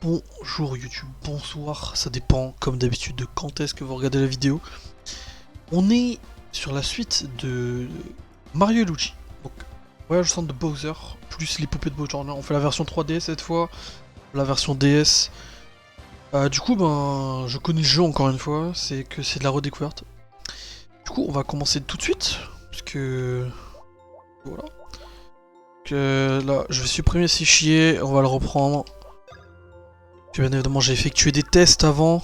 Bonjour YouTube, bonsoir, ça dépend comme d'habitude de quand est-ce que vous regardez la vidéo. On est sur la suite de Mario et Luigi, donc voyage au centre de Bowser, plus les poupées de Bowser. On fait la version 3D cette fois, la version DS. Du coup ben je connais le jeu encore une fois, c'est que c'est de la redécouverte. Du coup on va commencer tout de suite, puisque voilà. Que là je vais supprimer ces fichiers, on va le reprendre. Bien évidemment, j'ai effectué des tests avant.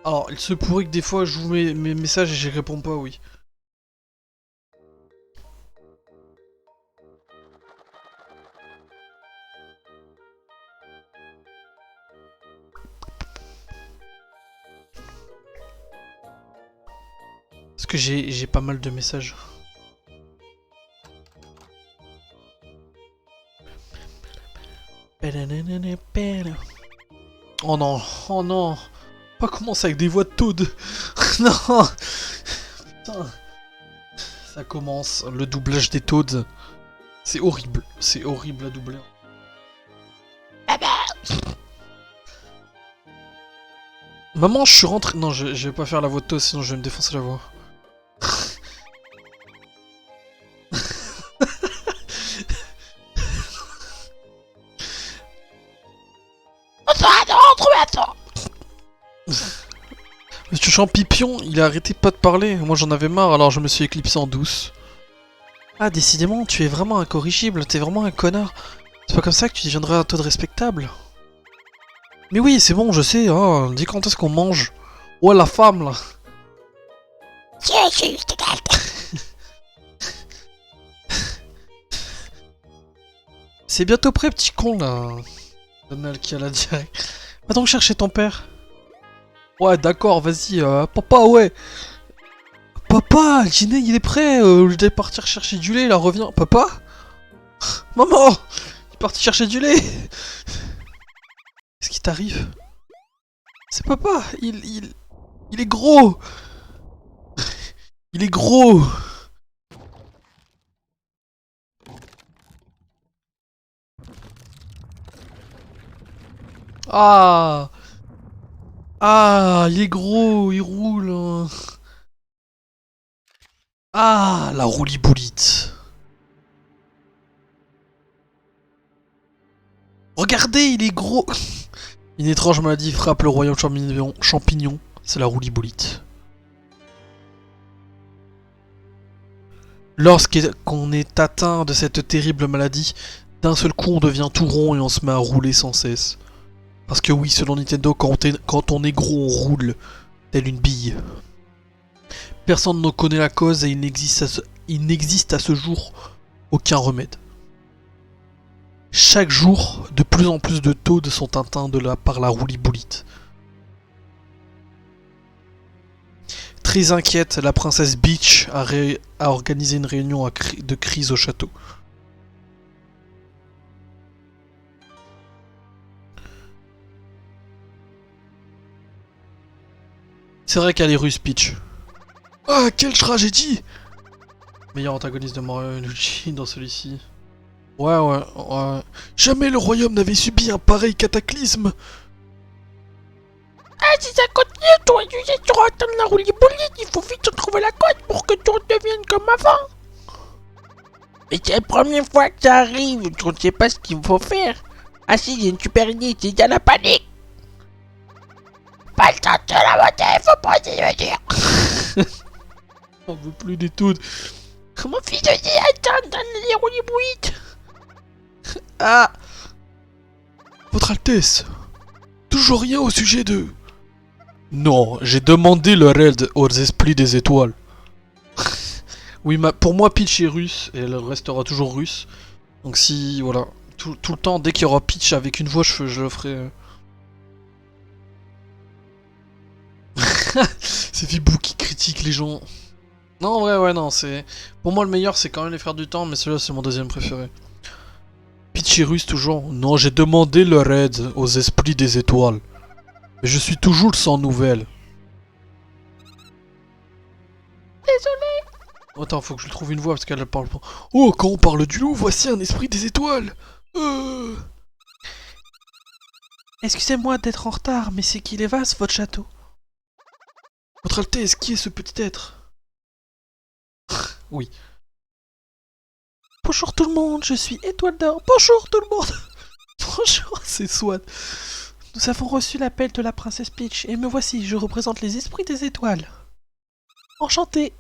Alors, il se pourrait que des fois, je vous mets mes messages et j'y réponds pas, oui. Parce que j'ai pas mal de messages. Oh non, oh non. Pas commencer avec des voix de Toad. Non. Putain. Ça commence, le doublage des Toads. C'est horrible à doubler. Maman, je suis rentré... Non, je vais pas faire la voix de Toad, sinon je vais me défoncer la voix. Monsieur Champipion, il a arrêté pas de parler. Moi j'en avais marre, alors je me suis éclipsé en douce. Ah, décidément, tu es vraiment incorrigible, t'es vraiment un connard. C'est pas comme ça que tu deviendras un Toad respectable. Mais oui, c'est bon, je sais, oh, dis quand est-ce qu'on mange. Ouais, la femme, là. C'est bientôt prêt, petit con, là. Donald qui a la diarrhée. Va donc chercher ton père. Ouais, d'accord, vas-y, papa, ouais. Papa, le dîner, il est prêt. Je vais partir chercher du lait, là, reviens. Papa? Maman! Il est parti chercher du lait. Qu'est-ce qui t'arrive? C'est papa, il est gros. Il est gros. Ah. Ah, il est gros, il roule. Hein. Ah, la rouliboulite. Regardez, il est gros. Une étrange maladie frappe le royaume champignon. C'est la rouliboulite. Lorsqu'on est atteint de cette terrible maladie, d'un seul coup on devient tout rond et on se met à rouler sans cesse. Parce que oui, selon Nintendo, quand on est gros, on roule, telle une bille. Personne ne connaît la cause et il n'existe à ce jour aucun remède. Chaque jour, de plus en plus de Toads sont atteints par la rouliboulite. Très inquiète, la princesse Peach a organisé une réunion de crise au château. C'est vrai qu'elle est russe, Peach. Ah, quelle tragédie! Meilleur antagoniste de Mario Luigi dans celui-ci. Ouais. Jamais le royaume n'avait subi un pareil cataclysme! Ah, si ça continue, toi, tu sais, tu vas atteindre la roulis-boulis, il faut vite trouver la cote pour que tout redevienne comme avant. Mais c'est la première fois que ça arrive, on ne sait pas ce qu'il faut faire. Ah si, il y a une super idée, c'est déjà la panique. Pas le temps de la beauté, faut pas essayer de dire. On veut plus des Toads. Comment fils de dire, attends, dans les roulis-boulis. Ah! Votre Altesse! Toujours rien au sujet de... Non, j'ai demandé leur aide aux esprits des étoiles. Oui, pour moi, Peach est russe, et elle restera toujours russe. Donc si, voilà, tout le temps, dès qu'il y aura Peach avec une voix, je le ferai... C'est Fibou qui critique les gens. Non, en vrai, ouais, non, c'est... Pour moi, le meilleur, c'est quand même les Frères du Temps, mais celui-là, c'est mon deuxième préféré. Peach est russe, toujours. Non, j'ai demandé leur aide aux esprits des étoiles. Mais je suis toujours sans nouvelles. Désolé. Attends, faut que je trouve une voix parce qu'elle parle pas. Oh, quand on parle du loup, voici un esprit des étoiles. Excusez-moi d'être en retard, mais c'est qu'il est vaste, votre château. Votre Altesse, qui est ce petit être? Oui. Bonjour tout le monde, je suis Étoile d'Or. Bonjour tout le monde. Bonjour, c'est Swan. Nous avons reçu l'appel de la princesse Peach et me voici, je représente les esprits des étoiles. Enchanté.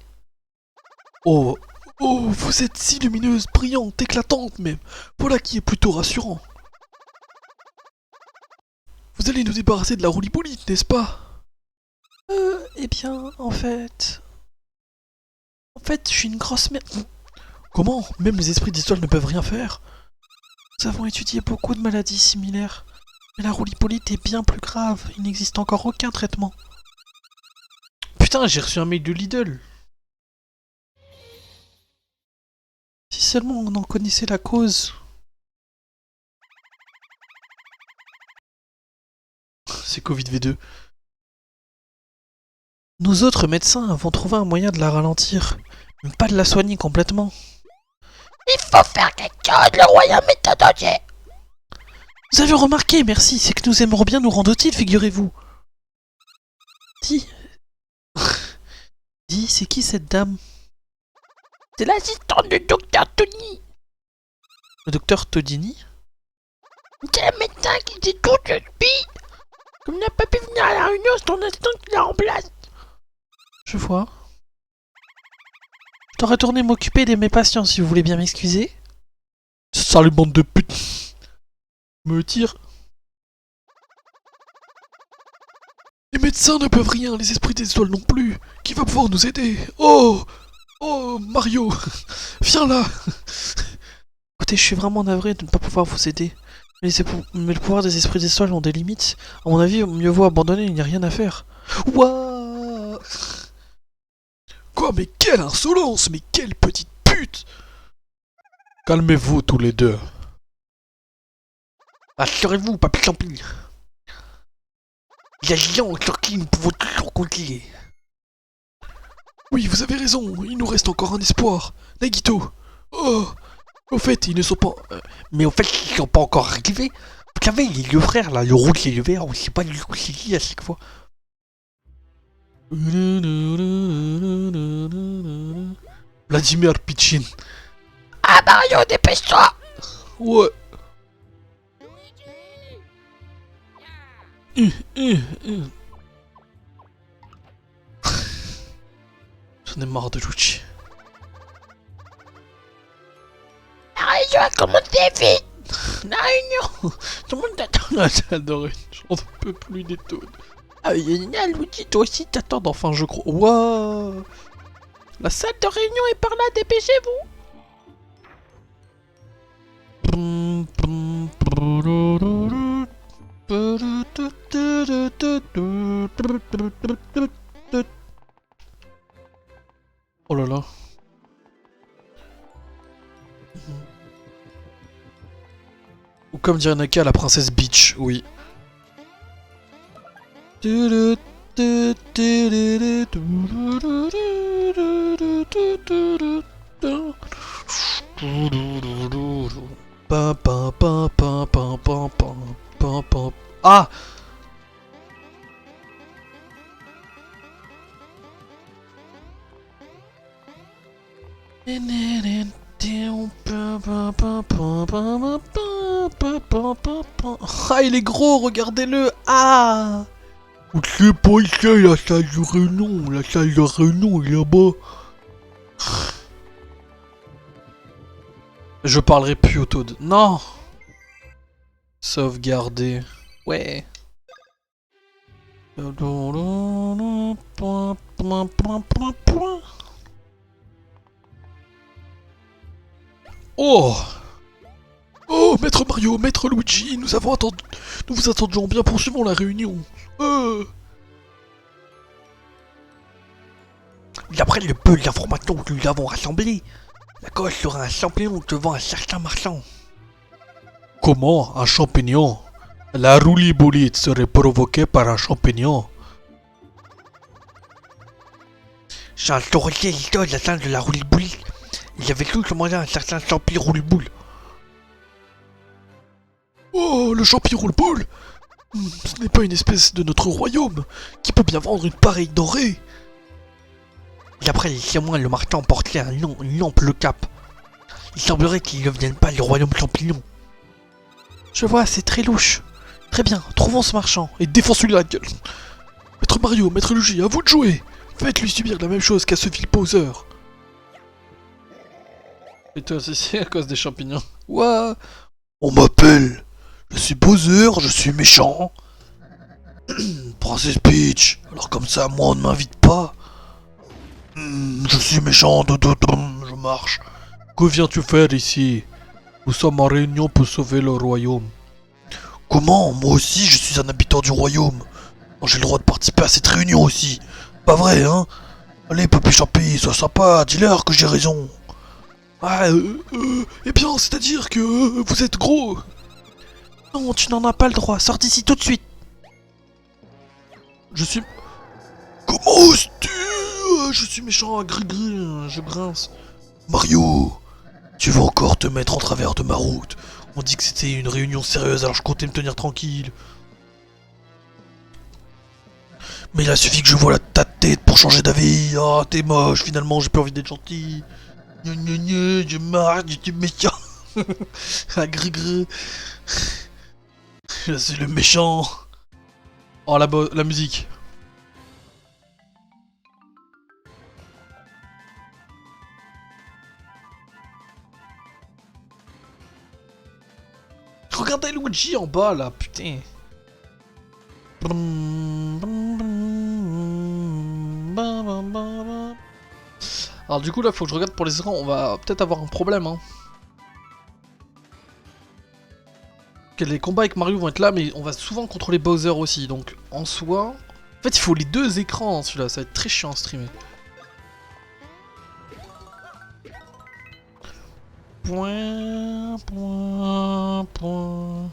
Oh, oh, vous êtes si lumineuse, brillante, éclatante même. Voilà qui est plutôt rassurant. Vous allez nous débarrasser de la roulipolite, n'est-ce pas? Eh bien, en fait, je suis une grosse merde. Comment? Même les esprits d'étoiles ne peuvent rien faire. Nous avons étudié beaucoup de maladies similaires. Mais la roulipolite est bien plus grave. Il n'existe encore aucun traitement. Putain, j'ai reçu un mail de Lidl. Si seulement on en connaissait la cause. C'est Covid V2. Nous autres médecins avons trouvé un moyen de la ralentir, mais pas de la soigner complètement. Il faut faire quelque chose, le royaume est en danger. Vous avez remarqué, merci, c'est que nous aimerions bien nous rendre utiles, figurez-vous. Dis... Dis, c'est qui cette dame? C'est l'assistante du docteur Tony. Le docteur Todini? C'est le médecin qui dit tout de suite. Comme il n'a pas pu venir à la réunion, c'est ton assistant qui la remplace. Je vois. Je dois retourner m'occuper de mes patients si vous voulez bien m'excuser. Salut bande de putes. Me tire. Les médecins ne peuvent rien, les esprits des étoiles non plus. Qui va pouvoir nous aider? Oh! Oh, Mario! Viens là! Écoutez, je suis vraiment navré de ne pas pouvoir vous aider. Mais le pouvoir des esprits des étoiles ont des limites. À mon avis, mieux vaut abandonner, il n'y a rien à faire. Ouah! Quoi, mais quelle insolence! Mais quelle petite pute! Calmez-vous tous les deux. Assurez-vous, papy Champi. Il y a Géant sur qui nous pouvons toujours compter. Oui, vous avez raison, il nous reste encore un espoir. Nagito! Oh! Au fait, ils ne sont pas... Mais au fait, ils sont pas encore arrivés. Vous savez, les deux frères là, le rouge et le vert, on sait pas du tout c'est qui à chaque fois. Vladimir Pichin. Ah Mario, dépêche-toi! Ouais. J'en ai marre de Luigi. La réunion a commencé vite! La réunion! Tout le monde t'attend! Ah, j'adore, j'en peux plus des tonnes. Ah, génial, Luigi, toi aussi t'attends. Enfin, je crois. Waouh! La salle de réunion est par là, dépêchez-vous! Oh là là. Ou comme dirait Naka, la princesse Beach, oui. Ah! Ah, il est gros, regardez-le! Ah! C'est pas ici la salle de réunion, la salle de réunion est là-bas. Je parlerai plus au Toad. Non! Sauvegarder. Ouais. Oh! Oh, Maître Mario, Maître Luigi, nous vous attendions bien, poursuivons la réunion. D'après le peu d'informations que nous avons rassemblées, la cause sera un champignon devant un certain marchand. Comment? Un champignon? La roulibolite serait provoquée par un champignon. J'ai interrogé l'histoire de la salle de la roule-boule. Ils avaient tous commandé un certain champi roule-boule. Oh, le champi roule-boule. Ce n'est pas une espèce de notre royaume qui peut bien vendre une pareille denrée. Et après les témoins le marchand portait une lampe le cap. Il semblerait qu'ils ne viennent pas du royaume champignon. Je vois, c'est très louche. Très bien, trouvons ce marchand et défonce-lui la gueule. Maître Mario, Maître Luigi, à vous de jouer. Faites-lui subir la même chose qu'à ce vil poseur. Et toi, c'est à cause des champignons. Ouah. On m'appelle. Je suis Bowser, je suis méchant. Princess Peach. Alors comme ça, moi, on ne m'invite pas. Je suis méchant, je marche. Que viens-tu faire ici? Nous sommes en réunion pour sauver le royaume. Comment? Moi aussi, je suis un habitant du royaume. J'ai le droit de participer à cette réunion aussi. Pas vrai, hein? Allez, Papy Champi, sois sympa, dis-leur que j'ai raison. Ah, eh bien, c'est-à-dire que vous êtes gros. Non, tu n'en as pas le droit, sors d'ici tout de suite. Je suis... Comment oses-tu? Je suis méchant, gris-gris, je grince. Mario, tu veux encore te mettre en travers de ma route? On dit que c'était une réunion sérieuse, alors je comptais me tenir tranquille. Mais il a suffi que je vois ta tête pour changer d'avis. Ah, t'es moche, finalement, j'ai plus envie d'être gentil. Je marche, je suis méchant. Ah, gris-gris. Je suis le méchant. Oh, la musique. Regardez Luigi en bas là, putain. Alors du coup là faut que je regarde pour les écrans, on va peut-être avoir un problème hein. Que les combats avec Mario vont être là mais on va souvent contrôler Bowser aussi donc en soi... En fait il faut les deux écrans hein, celui-là, ça va être très chiant à streamer. Point, point, point...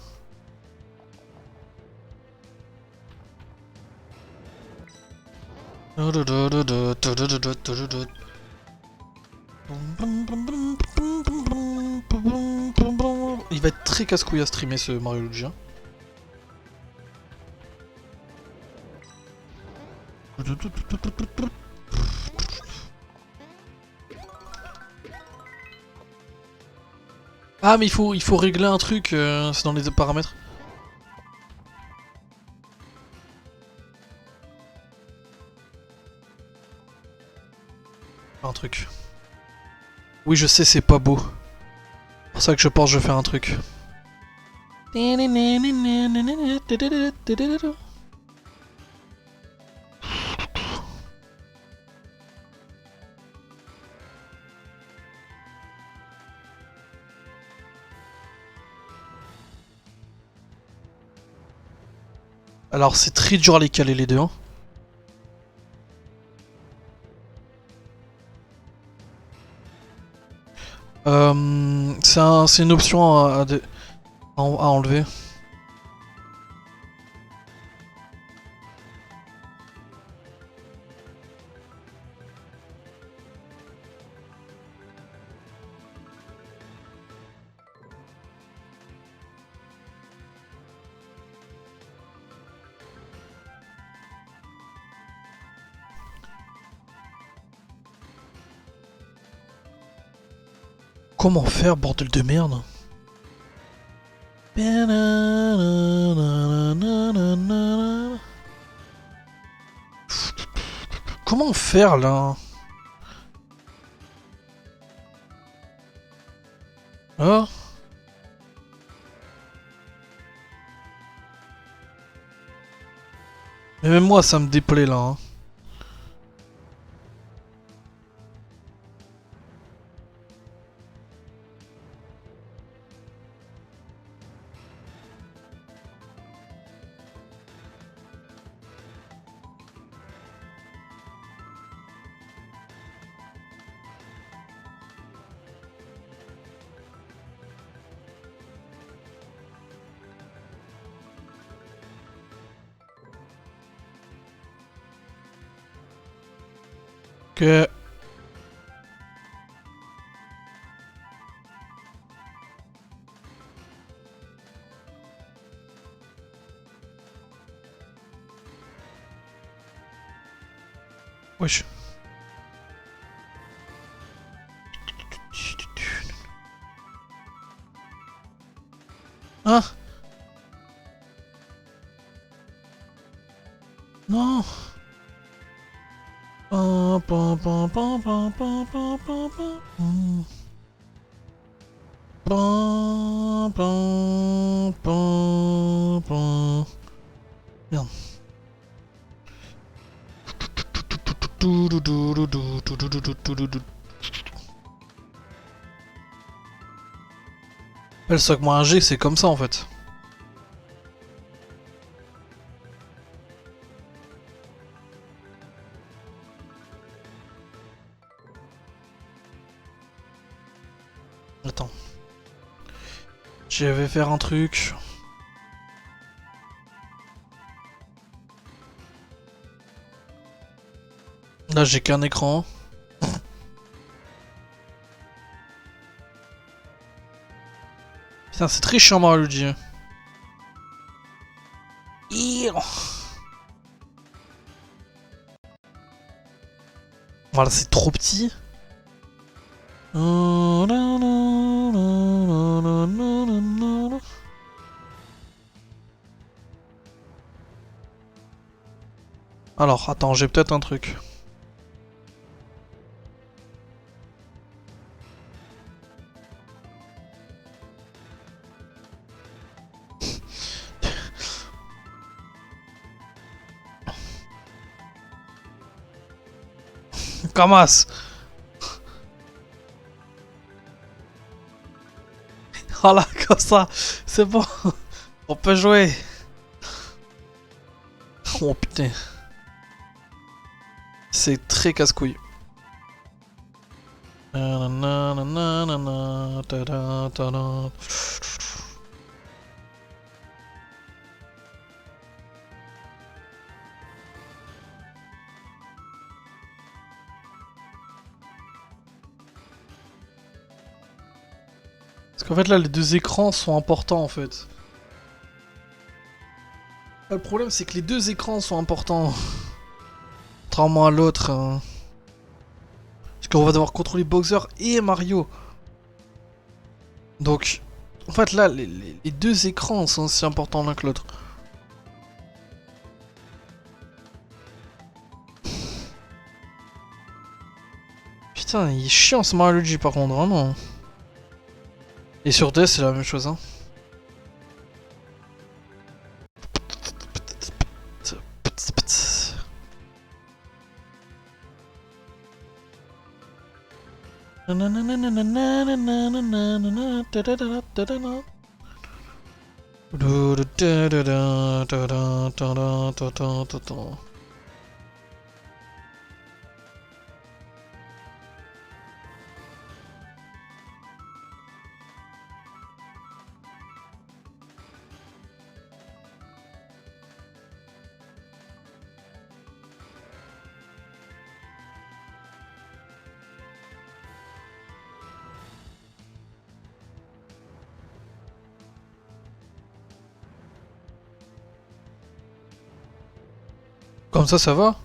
Il va être très casse-couille à streamer ce Mario Luigi. Ah mais il faut régler un truc, c'est dans les paramètres. Un truc. Oui je sais c'est pas beau. C'est pour ça que je pense que je vais faire un truc. Alors c'est très dur à les caler les deux. Hein. C'est une option à enlever. Comment faire, bordel de merde? Comment faire là? Hein? Mais même moi ça me déplaît là. Hein. Que... Wesh. Hein? Non. Pam, pam, pam, pam, pam, pam, pam, pam, pam. Pam, pam, pam, pam. Merde. Le soc moins un G, c'est comme ça en fait. Attends. Je vais faire un truc. Là, j'ai qu'un écran. Putain, c'est très chiant, Mario Luigi. Voilà, c'est trop petit. Alors, attends, j'ai peut-être un truc. Camas. Voilà, comme ça, c'est bon. On peut jouer. Oh putain. C'est très casse-couille. Parce qu'en fait là les deux écrans sont importants en fait. Le problème c'est que les deux écrans sont importants. Contrairement à l'autre. Hein. Parce qu'on va devoir contrôler Bowser et Mario. Donc en fait là les deux écrans sont aussi importants l'un que l'autre. Putain il est chiant ce Mario Luigi par contre vraiment. Et sur DS c'est la même chose hein. Comme ça va?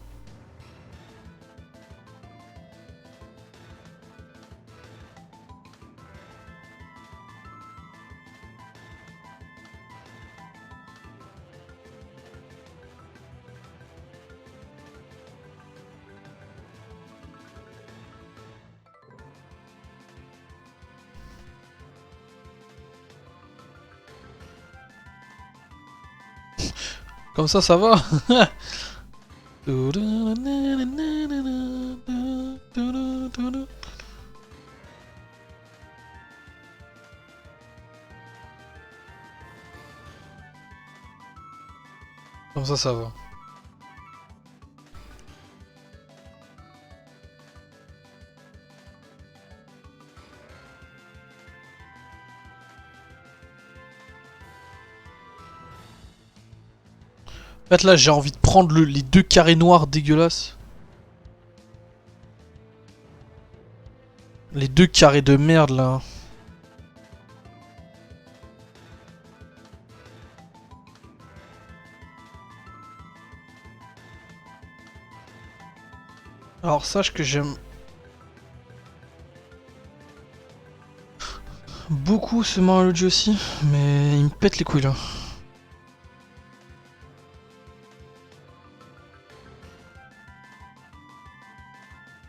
Comme ça va? Comme ça va. En fait là j'ai envie de prendre les deux carrés noirs dégueulasses. Les deux carrés de merde là. Alors sache que j'aime beaucoup ce Mario Luigi aussi, mais il me pète les couilles là.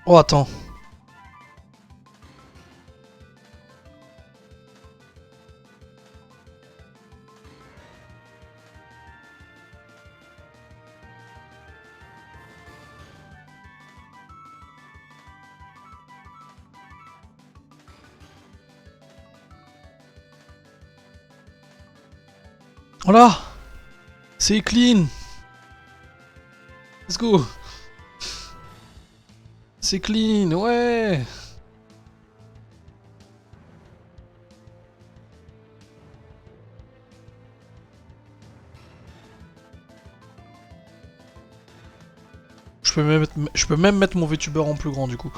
Oh attends. Voilà. C'est clean. Let's go. C'est clean, ouais. Je peux même mettre mon VTuber en plus grand du coup.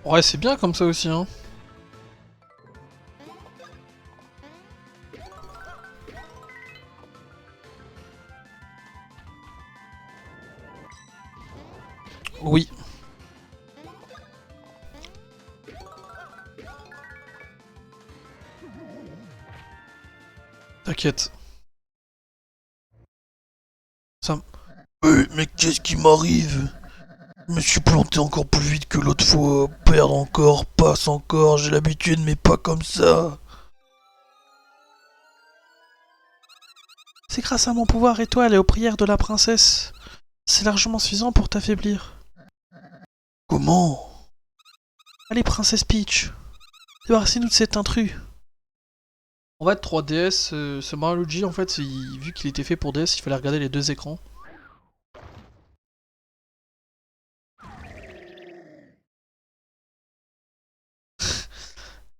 Ouais, c'est bien comme ça aussi, hein. Oui. T'inquiète. Ça... mais qu'est-ce qui m'arrive? Je me suis planté encore plus vite que l'autre fois. Perdre encore, passe encore, j'ai l'habitude, mais pas comme ça. C'est grâce à mon pouvoir étoile et aux prières de la princesse. C'est largement suffisant pour t'affaiblir. Comment? Allez, princesse Peach. Débarrassez-nous de cet intrus. En fait, 3DS, ce Mario Luigi, en fait, vu qu'il était fait pour DS, il fallait regarder les deux écrans.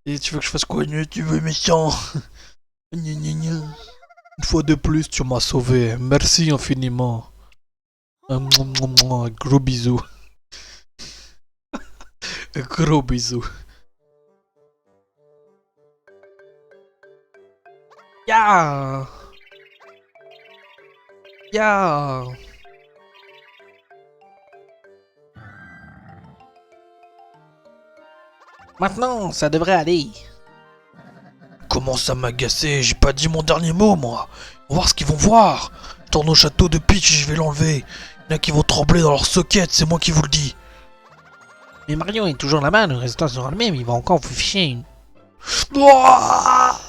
Et tu veux que je fasse quoi? Tu veux méchant? Une fois de plus, tu m'as sauvé. Merci infiniment. Un gros bisou. Un gros bisou. Ya! Ya! Maintenant, ça devrait aller. Commence à m'agacer, j'ai pas dit mon dernier mot moi. On va voir ce qu'ils vont voir. Je tourne au château de Peach et je vais l'enlever. Il y en a qui vont trembler dans leur socket, c'est moi qui vous le dis. Mais Mario est toujours là-bas, le résultat sera le même, il va encore vous ficher. Ouah.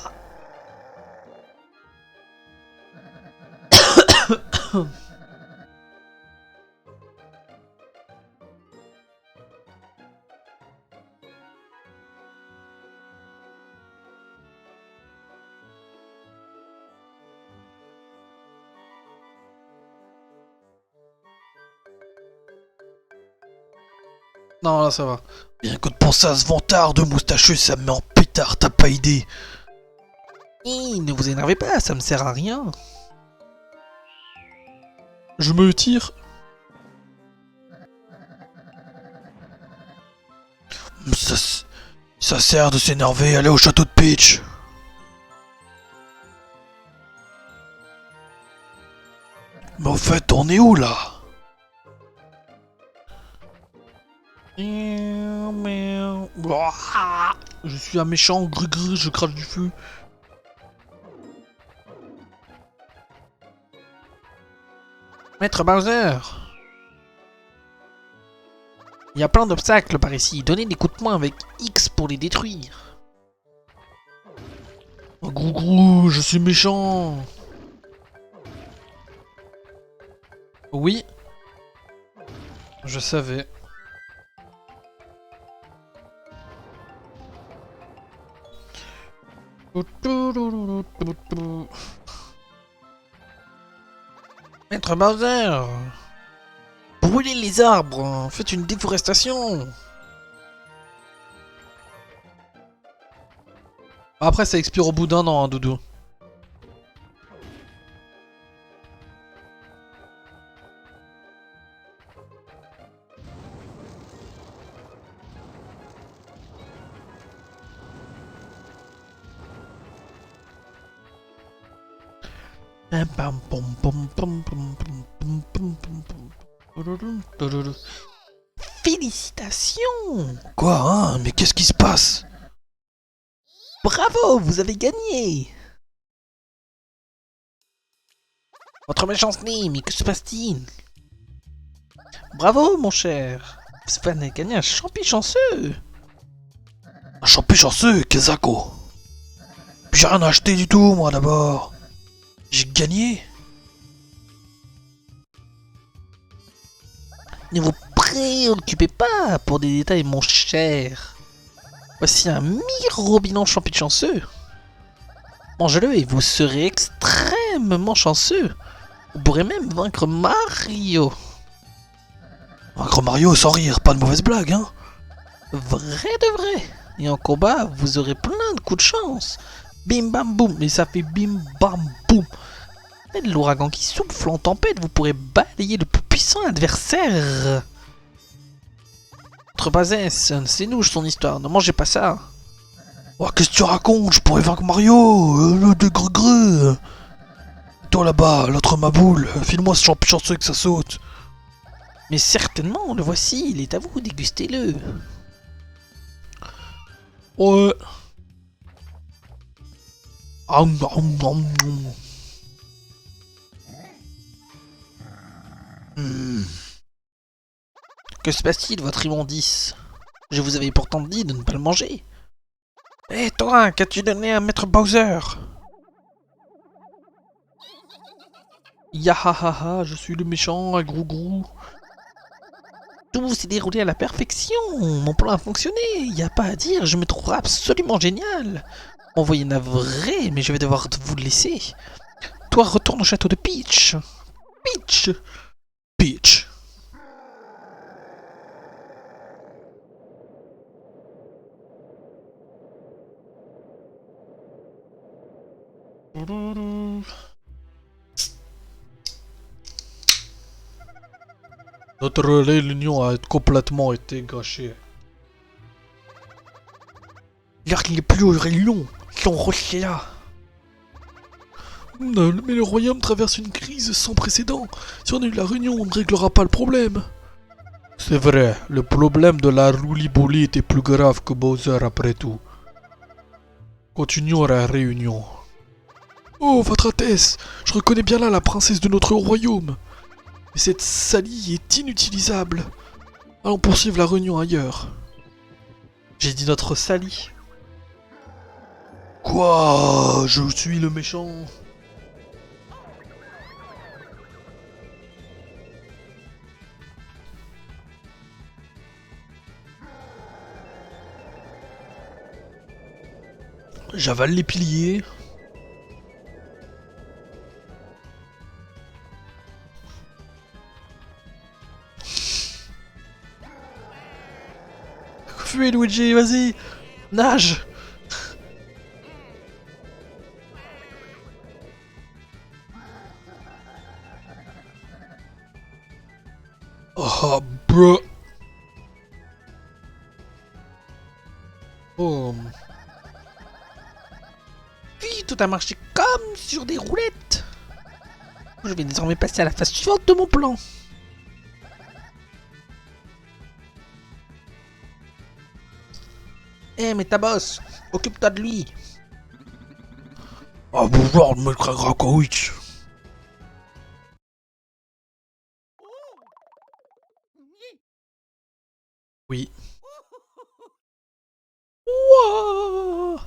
Non, là ça va. Rien que de penser à ce vantard de moustacheux, ça me met en pétard, t'as pas idée. Ne vous énervez pas, ça me sert à rien. Je me tire. Ça sert de s'énerver, allez au château de Peach. Mais en fait, on est où là? Je suis un méchant, gris, je crache du feu. Maître Bowser, il y a plein d'obstacles par ici. Donnez des coups de poing avec X pour les détruire. Oh, Grou, je suis méchant. Oui. Je savais. Maître Bowser, brûlez les arbres, faites une déforestation. Après, ça expire au bout d'un an, hein, Doudou. Félicitations! Quoi, hein? Mais qu'est-ce qui se passe? Bravo, vous avez gagné! Votre méchance nez, mais que se passe-t-il? Bravo, mon cher! Vous avez gagné un champi chanceux! Un champi chanceux, Kezako. J'ai rien acheté du tout, moi, d'abord. J'ai gagné. Ne vous préoccupez pas pour des détails, mon cher. Voici un mirobilant champi chanceux. Mangez-le et vous serez extrêmement chanceux. Vous pourrez même vaincre Mario. Vaincre Mario sans rire, pas de mauvaise blague, hein? Vrai de vrai. Et en combat, vous aurez plein de coups de chance. Bim bam boum. Et ça fait bim bam boum. Et l'ouragan qui souffle en tempête, vous pourrez balayer le plus puissant adversaire. Votre bassesse, c'est nous son histoire. Ne mangez pas ça. Oh, qu'est-ce que tu racontes? Je pourrais vaincre Mario, le de greu. Toi là-bas, l'autre ma boule, file-moi ce champi chanceux que ça saute. Mais certainement, le voici, il est à vous, dégustez-le. Ouais. Que se passe-t-il, votre immondice? Je vous avais pourtant dit de ne pas le manger. Hé toi, qu'as-tu donné à Maître Bowser? Yahahaha, je suis le méchant à grou. Tout s'est déroulé à la perfection. Mon plan a fonctionné. Y a pas à dire, je me trouve absolument génial. Envoyez navré, mais je vais devoir vous le laisser. Toi, retourne au château de Peach. Peach. Peach. Notre réunion a complètement été gâchée. L'heure qu'il n'est plus aux réunions, son rocher là. Mais le royaume traverse une crise sans précédent. Si on annule la réunion, on ne réglera pas le problème. C'est vrai, le problème de la rouli-bouli était plus grave que Bowser après tout. Continuons la réunion. Oh, votre Altesse, je reconnais bien là la princesse de notre royaume. Mais cette Sally est inutilisable. Allons poursuivre la réunion ailleurs. J'ai dit notre Sally. Quoi? Je suis le méchant. J'avale les piliers. Fuis Luigi, vas-y. Nage. Oh, bro. Oh. Puis tout a marché comme sur des roulettes. Je vais désormais passer à la phase suivante de mon plan. Eh mais ta boss, occupe-toi de lui. Ah, bonjour, maître Krakowicz. Oui. Ouah.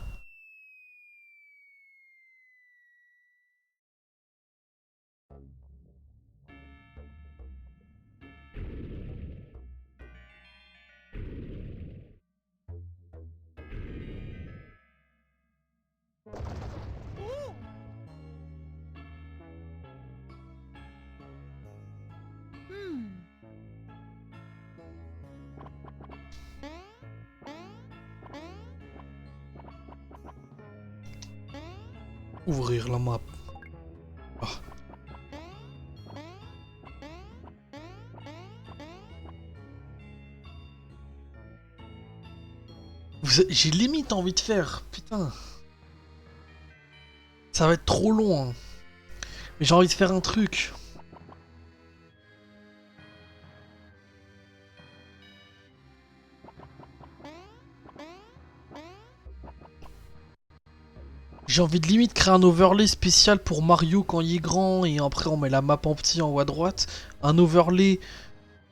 Ouvrir la map. Ah. J'ai limite envie de faire, putain. Ça va être trop long. Hein. Mais j'ai envie de faire un truc. J'ai envie de limite créer un overlay spécial pour Mario quand il est grand et après on met la map en petit en haut à droite. Un overlay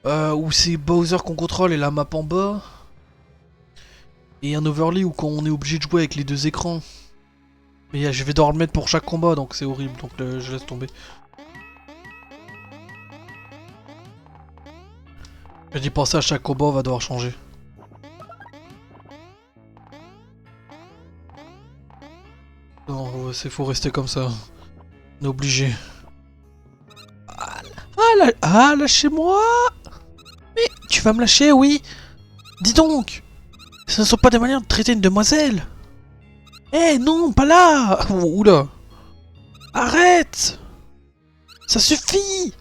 où c'est Bowser qu'on contrôle et la map en bas. Et un overlay où quand on est obligé de jouer avec les deux écrans. Mais je vais devoir le mettre pour chaque combat donc c'est horrible donc je laisse tomber. J'ai dit penser à chaque combat on va devoir changer. Non, c'est faut rester comme ça. On est obligé. Lâchez-moi! Mais tu vas me lâcher, oui? Dis donc! Ce ne sont pas des manières de traiter une demoiselle! Eh non, pas là! Oula! Arrête! Ça suffit!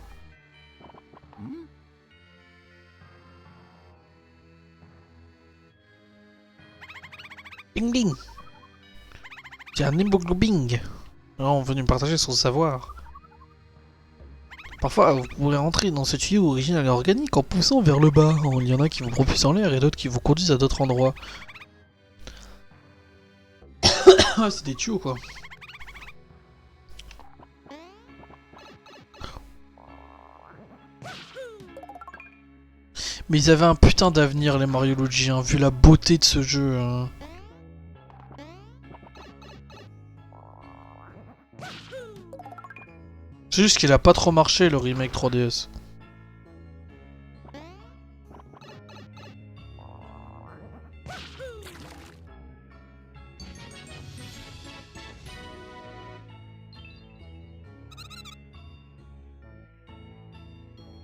Bing bing! J'ai un Bing! On est venu partager son savoir. Parfois, vous pourrez rentrer dans ce tuyau original et organique en poussant vers le bas. Il y en a qui vous propulsent en l'air et d'autres qui vous conduisent à d'autres endroits. Ah, c'est des tuyaux quoi. Mais ils avaient un putain d'avenir les Mario Luigi, hein, vu la beauté de ce jeu. Hein. C'est juste qu'il a pas trop marché le remake 3DS.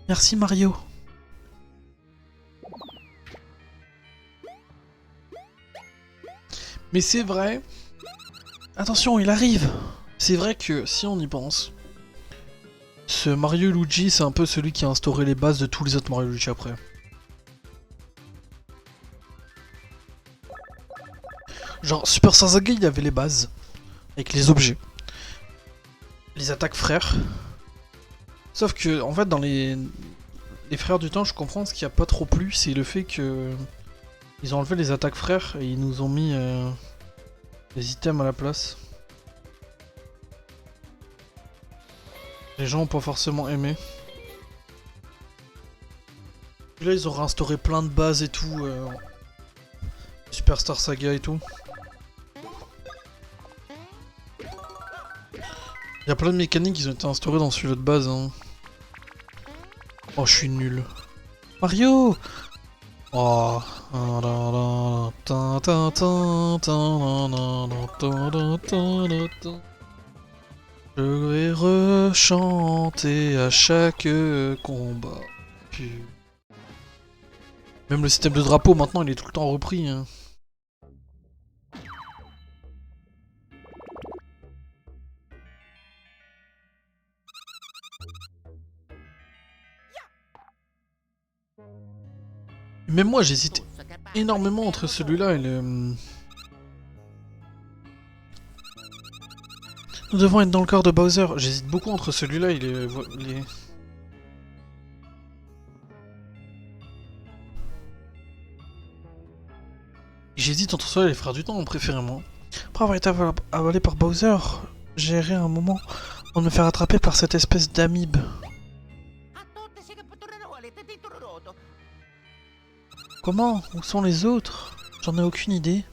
Merci Mario. Mais c'est vrai. Attention, il arrive. C'est vrai que si on y pense, ce Mario Luigi, c'est un peu celui qui a instauré les bases de tous les autres Mario Luigi après. Genre Super Star Saga, il y avait les bases avec les objets, les attaques frères. Sauf que en fait dans les frères du temps, je comprends ce qui a pas trop plu, c'est le fait que ils ont enlevé les attaques frères et ils nous ont mis les items à la place. Les gens ont pas forcément aimé. Puis là ils ont réinstauré plein de bases et tout. Superstar Saga et tout. Il y a plein de mécaniques qui ont été instaurées dans celui-là de base. Hein. Oh, je suis nul. Mario! Oh. Je vais rechanter à chaque combat. Même le système de drapeau maintenant il est tout le temps repris. Hein. Même moi j'hésite énormément entre celui-là et le... Nous devons être dans le corps de Bowser. J'hésite beaucoup entre celui-là et les... J'hésite entre celui-là et les frères du temps, préférément. Après avoir été avalé par Bowser, j'ai erré un moment en me faire attraper par cette espèce d'amibe. Comment? Où sont les autres? J'en ai aucune idée.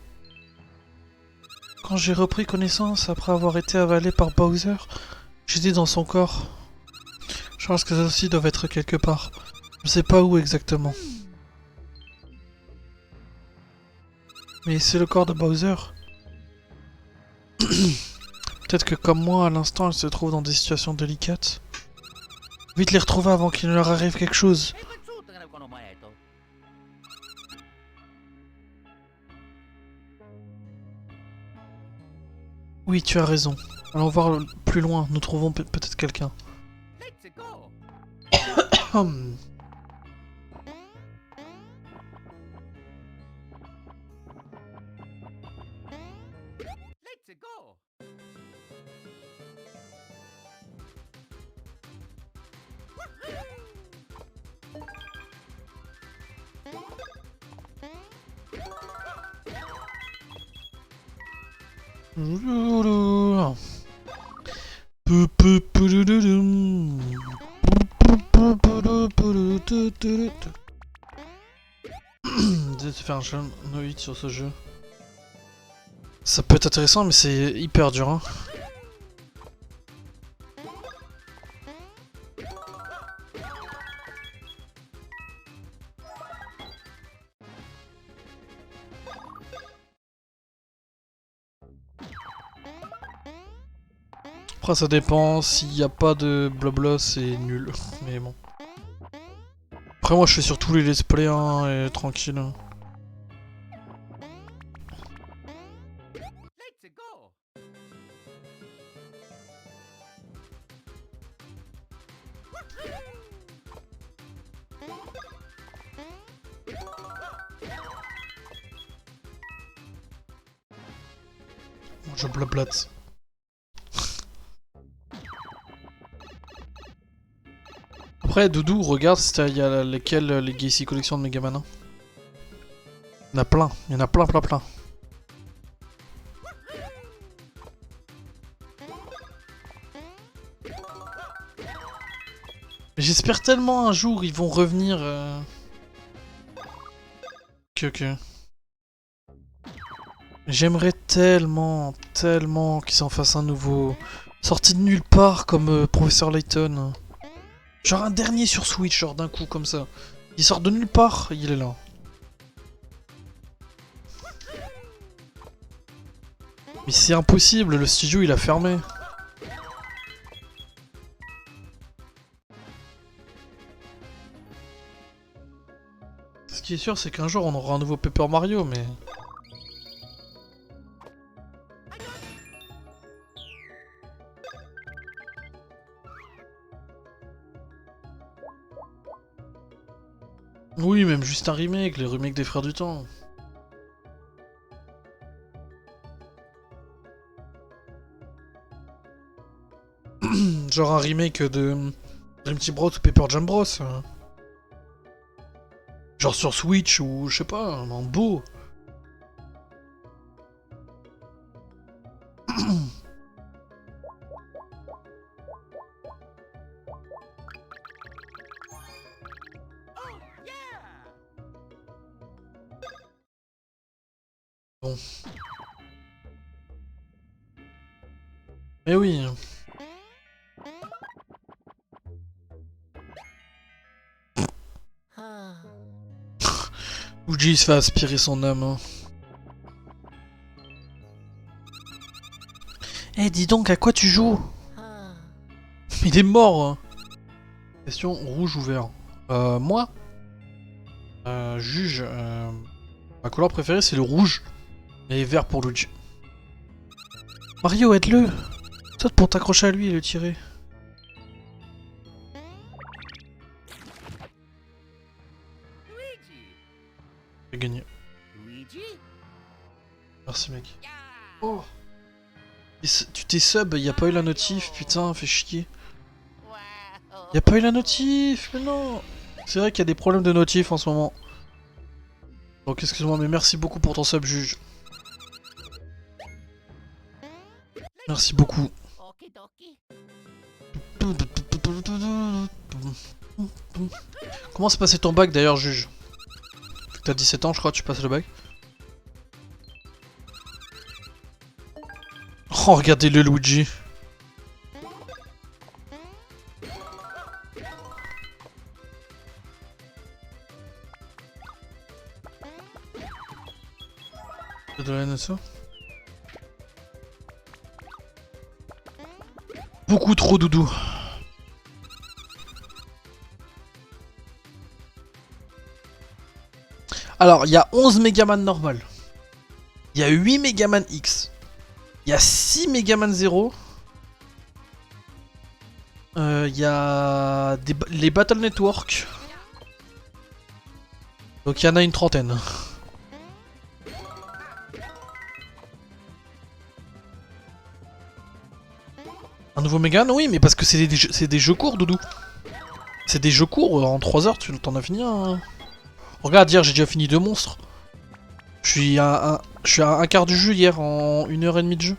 Quand j'ai repris connaissance après avoir été avalé par Bowser, j'étais dans son corps. Je pense que ça aussi doit être quelque part. Je sais pas où exactement. Mais c'est le corps de Bowser. Peut-être que comme moi, à l'instant, elle se trouve dans des situations délicates. Vite les retrouver avant qu'il ne leur arrive quelque chose. Oui, tu as raison. Allons voir plus loin, nous trouvons peut-être quelqu'un. De faire un jeu no hit sur ce jeu. Ça peut être intéressant, mais c'est hyper dur. Hein. Après ça dépend, s'il n'y a pas de blabla c'est nul, mais bon. Après moi je fais sur tous les let's play hein, et tranquille. Je blablate. Après, Doudou, regarde, il y a lesquels les Gacy collections de Megaman. Hein. Il y en a plein, il y en a plein. J'espère tellement un jour ils vont revenir. Ok. J'aimerais tellement qu'ils s'en fassent un nouveau. Sorti de nulle part comme Professeur Layton. Genre un dernier sur Switch, genre d'un coup comme ça. Il sort de nulle part, il est là. Mais c'est impossible, le studio il a fermé. Ce qui est sûr, c'est qu'un jour on aura un nouveau Paper Mario, mais... Oui, même juste un remake, les remakes des Frères du Temps. Genre un remake de Dream Team Bros ou Paper Jam Bros. Genre sur Switch ou je sais pas, en beau. Bon. Mais oui. Uji se fait aspirer son âme. Hein. Eh, dis donc, à quoi tu joues? Il est mort. Hein. Question rouge ou vert? Moi juge. Ma couleur préférée c'est le rouge. Et vert pour Luigi. Mario, aide-le! Saute pour t'accrocher à lui et le tirer. J'ai gagné. Merci mec. Oh! Tu t'es sub, y'a pas eu la notif, putain, fais chier. Y'a pas eu la notif, mais non! C'est vrai qu'il y a des problèmes de notif en ce moment. Donc excuse-moi, mais merci beaucoup pour ton sub, juge. Merci beaucoup. Comment s'est passé ton bac d'ailleurs, juge? T'as 17 ans, je crois, tu passes le bac. Oh, regardez le Luigi. De la NSO. Beaucoup trop, Doudou. Alors, il y a 11 Megaman normal. Il y a 8 Megaman X. Il y a 6 Megaman 0. Il y a les Battle Network. Donc il y en a une trentaine. Un nouveau Megaman? Oui, mais parce que c'est des jeux courts, Doudou. C'est des jeux courts, en 3 heures, tu t'en as fini un... Regarde, hier j'ai déjà fini 2 monstres. Je suis à un quart du jeu hier, en 1h30 de jeu.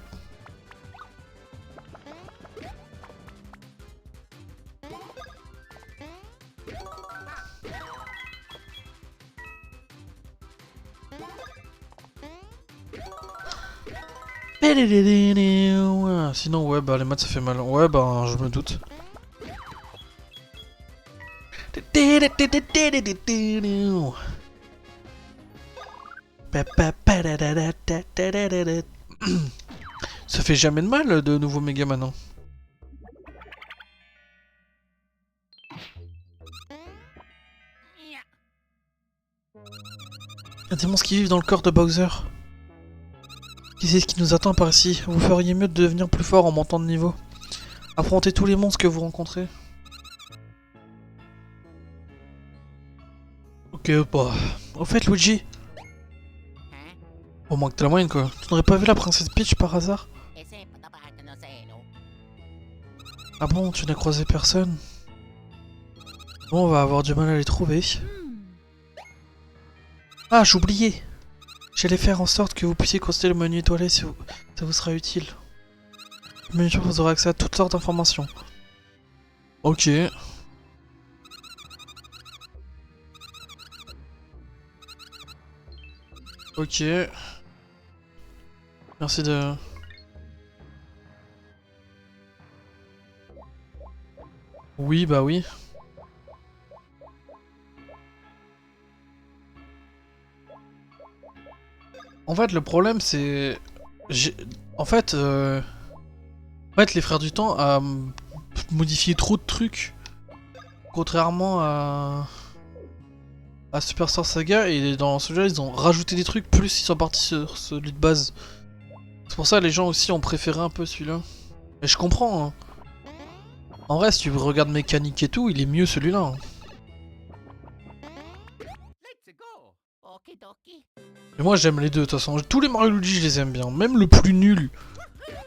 Sinon, ouais, bah les maths ça fait mal. Ouais, bah je me doute. Ça fait jamais de mal de nouveau Megaman. Hein. Il y a des monstres qui vivent dans le corps de Bowser. Qui c'est ce qui nous attend par ici? Vous feriez mieux de devenir plus fort en montant de niveau. Affrontez tous les monstres que vous rencontrez. Ok, bah... Au fait, Luigi... Au moins que t'as la moyenne, quoi. Tu n'aurais pas vu la princesse Peach par hasard? Ah bon, tu n'as croisé personne? Bon, on va avoir du mal à les trouver. Ah, j'oubliais! J'allais faire en sorte que vous puissiez consulter le menu étoilé si ça vous sera utile. Le menu vous aurez accès à toutes sortes d'informations. Ok. Ok. Merci de... Oui, bah oui. En fait, le problème, c'est... En fait, les Frères du Temps a modifié trop de trucs. Contrairement à Superstar Saga, et dans ce jeu, ils ont rajouté des trucs, plus ils sont partis sur celui de base. C'est pour ça que les gens aussi ont préféré un peu celui-là. Et je comprends, hein. En vrai, si tu regardes mécanique et tout, il est mieux celui-là. Hein. Et moi j'aime les deux de toute façon. Tous les Mario Luigi je les aime bien. Même le plus nul.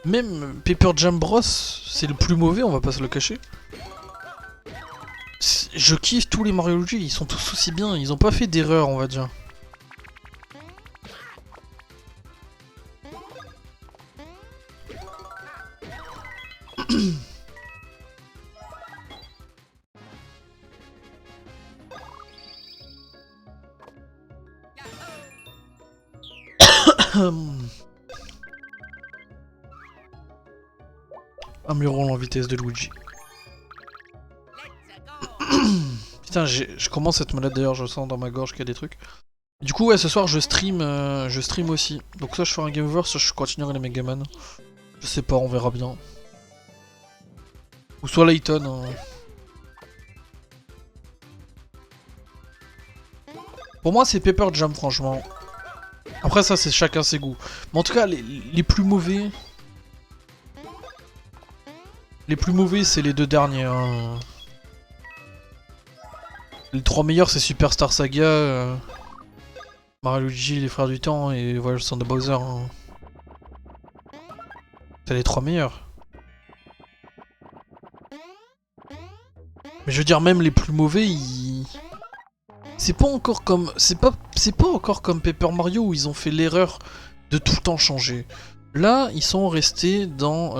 Même Paper Jam Bros, c'est le plus mauvais, on va pas se le cacher. Je kiffe tous les Mario Luigi, ils sont tous aussi bien. Ils ont pas fait d'erreur, on va dire. Améliorons la vitesse de Luigi. Putain, je commence à être malade d'ailleurs, je sens dans ma gorge qu'il y a des trucs. Du coup, ouais, ce soir je stream aussi. Donc soit je ferai un game over, soit je continuerai les Megaman. Je sais pas, on verra bien. Ou soit Layton. Hein. Pour moi, c'est Paper Jam, franchement. Après, ça, c'est chacun ses goûts. Mais en tout cas, les plus mauvais... Les plus mauvais, c'est les deux derniers. Hein. Les trois meilleurs, c'est Superstar Saga, Mario Luigi, les Frères du Temps et Voyage sans de Bowser. Hein. C'est les trois meilleurs. Mais je veux dire, même les plus mauvais, ils... C'est pas encore comme... C'est pas encore comme Paper Mario où ils ont fait l'erreur de tout le temps changer. Là, ils sont restés dans...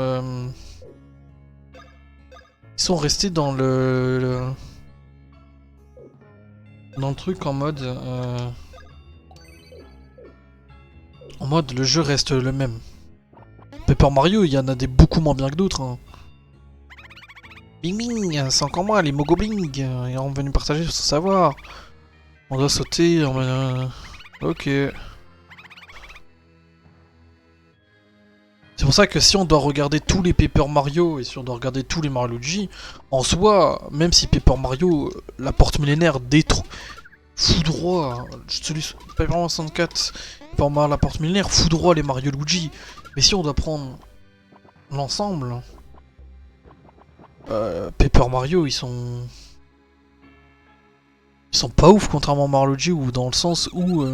Ils sont restés dans dans le truc en mode... En mode, le jeu reste le même. Paper Mario, il y en a des beaucoup moins bien que d'autres. Hein. Bing bing, c'est encore moi, les Mogobling. Ils sont venus partager son savoir. On doit sauter en... Ok. C'est pour ça que si on doit regarder tous les Paper Mario et si on doit regarder tous les Mario Luigi, en soi, même si Paper Mario, la porte millénaire détruit, foudroie, celui Paper Mario 64, Paper Mario la porte millénaire, foudroie les Mario Luigi. Mais si on doit prendre l'ensemble, Paper Mario, ils sont pas ouf contrairement à Mario Luigi ou dans le sens où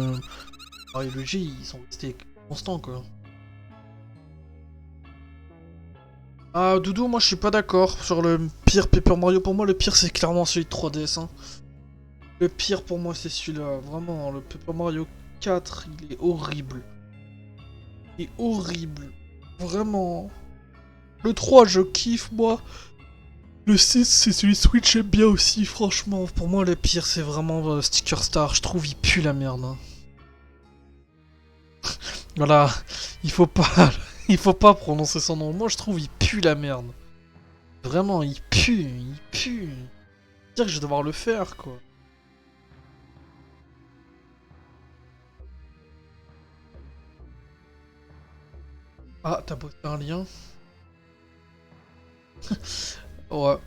Mario Luigi, ils sont restés constants quoi. Ah Doudou, moi je suis pas d'accord sur le pire Paper Mario. Pour moi le pire c'est clairement celui de 3DS. Hein. Le pire pour moi c'est celui-là. Vraiment, le Paper Mario 4 il est horrible. Il est horrible. Vraiment. Le 3 je kiffe moi. Le 6 c'est celui de Switch j'aime bien aussi franchement. Pour moi le pire c'est vraiment Sticker Star. Je trouve il pue la merde. Hein. Voilà, il faut pas, il faut pas prononcer son nom. Moi, je trouve il pue la merde. Vraiment, il pue, il pue. Dire que je vais devoir le faire, quoi. Ah, t'as posté un lien. Ouais,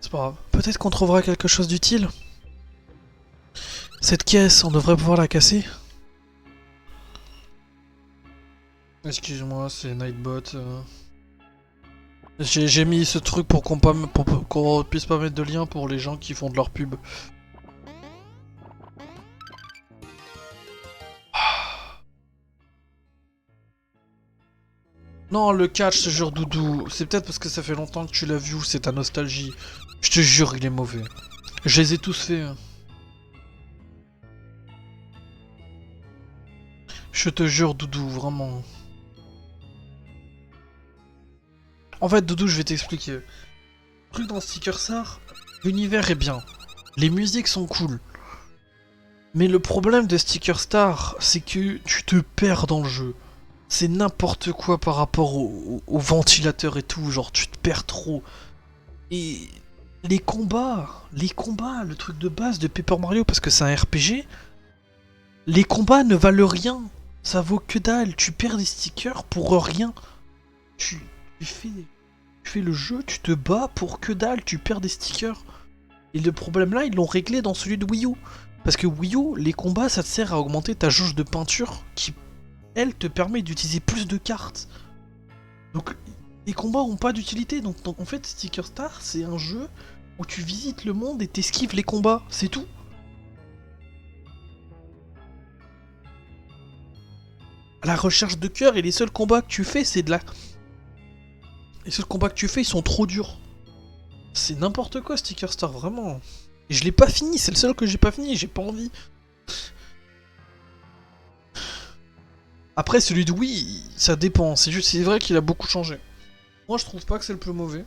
c'est pas grave. Peut-être qu'on trouvera quelque chose d'utile. Cette caisse, on devrait pouvoir la casser. Excuse-moi, c'est Nightbot. J'ai mis ce truc pour qu'on puisse pas mettre de lien pour les gens qui font de leur pub. Non, le catch, ce jure Doudou. C'est peut-être parce que ça fait longtemps que tu l'as vu ou c'est ta nostalgie. Je te jure, il est mauvais. Je les ai tous faits. Hein. Je te jure, Doudou, vraiment. En fait, Doudou, je vais t'expliquer. Le truc dans Sticker Star, l'univers est bien. Les musiques sont cool. Mais le problème de Sticker Star, c'est que tu te perds dans le jeu. C'est n'importe quoi par rapport au ventilateur et tout, genre tu te perds trop. Et les combats, le truc de base de Paper Mario, parce que c'est un RPG, les combats ne valent rien. Ça vaut que dalle, tu perds des stickers pour rien. Tu, tu fais le jeu, tu te bats pour que dalle, tu perds des stickers. Et le problème là, ils l'ont réglé dans celui de Wii U. Parce que Wii U, les combats, ça te sert à augmenter ta jauge de peinture qui elle te permet d'utiliser plus de cartes. Donc les combats ont pas d'utilité. Donc en fait Sticker Star c'est un jeu où tu visites le monde et t'esquives les combats, c'est tout. À la recherche de cœur et les seuls combats que tu fais c'est de la... Les seuls combats que tu fais ils sont trop durs. C'est n'importe quoi Sticker Star, vraiment. Et je l'ai pas fini, c'est le seul que j'ai pas fini, j'ai pas envie. Après, celui de Wii, ça dépend. C'est vrai qu'il a beaucoup changé. Moi, je trouve pas que c'est le plus mauvais.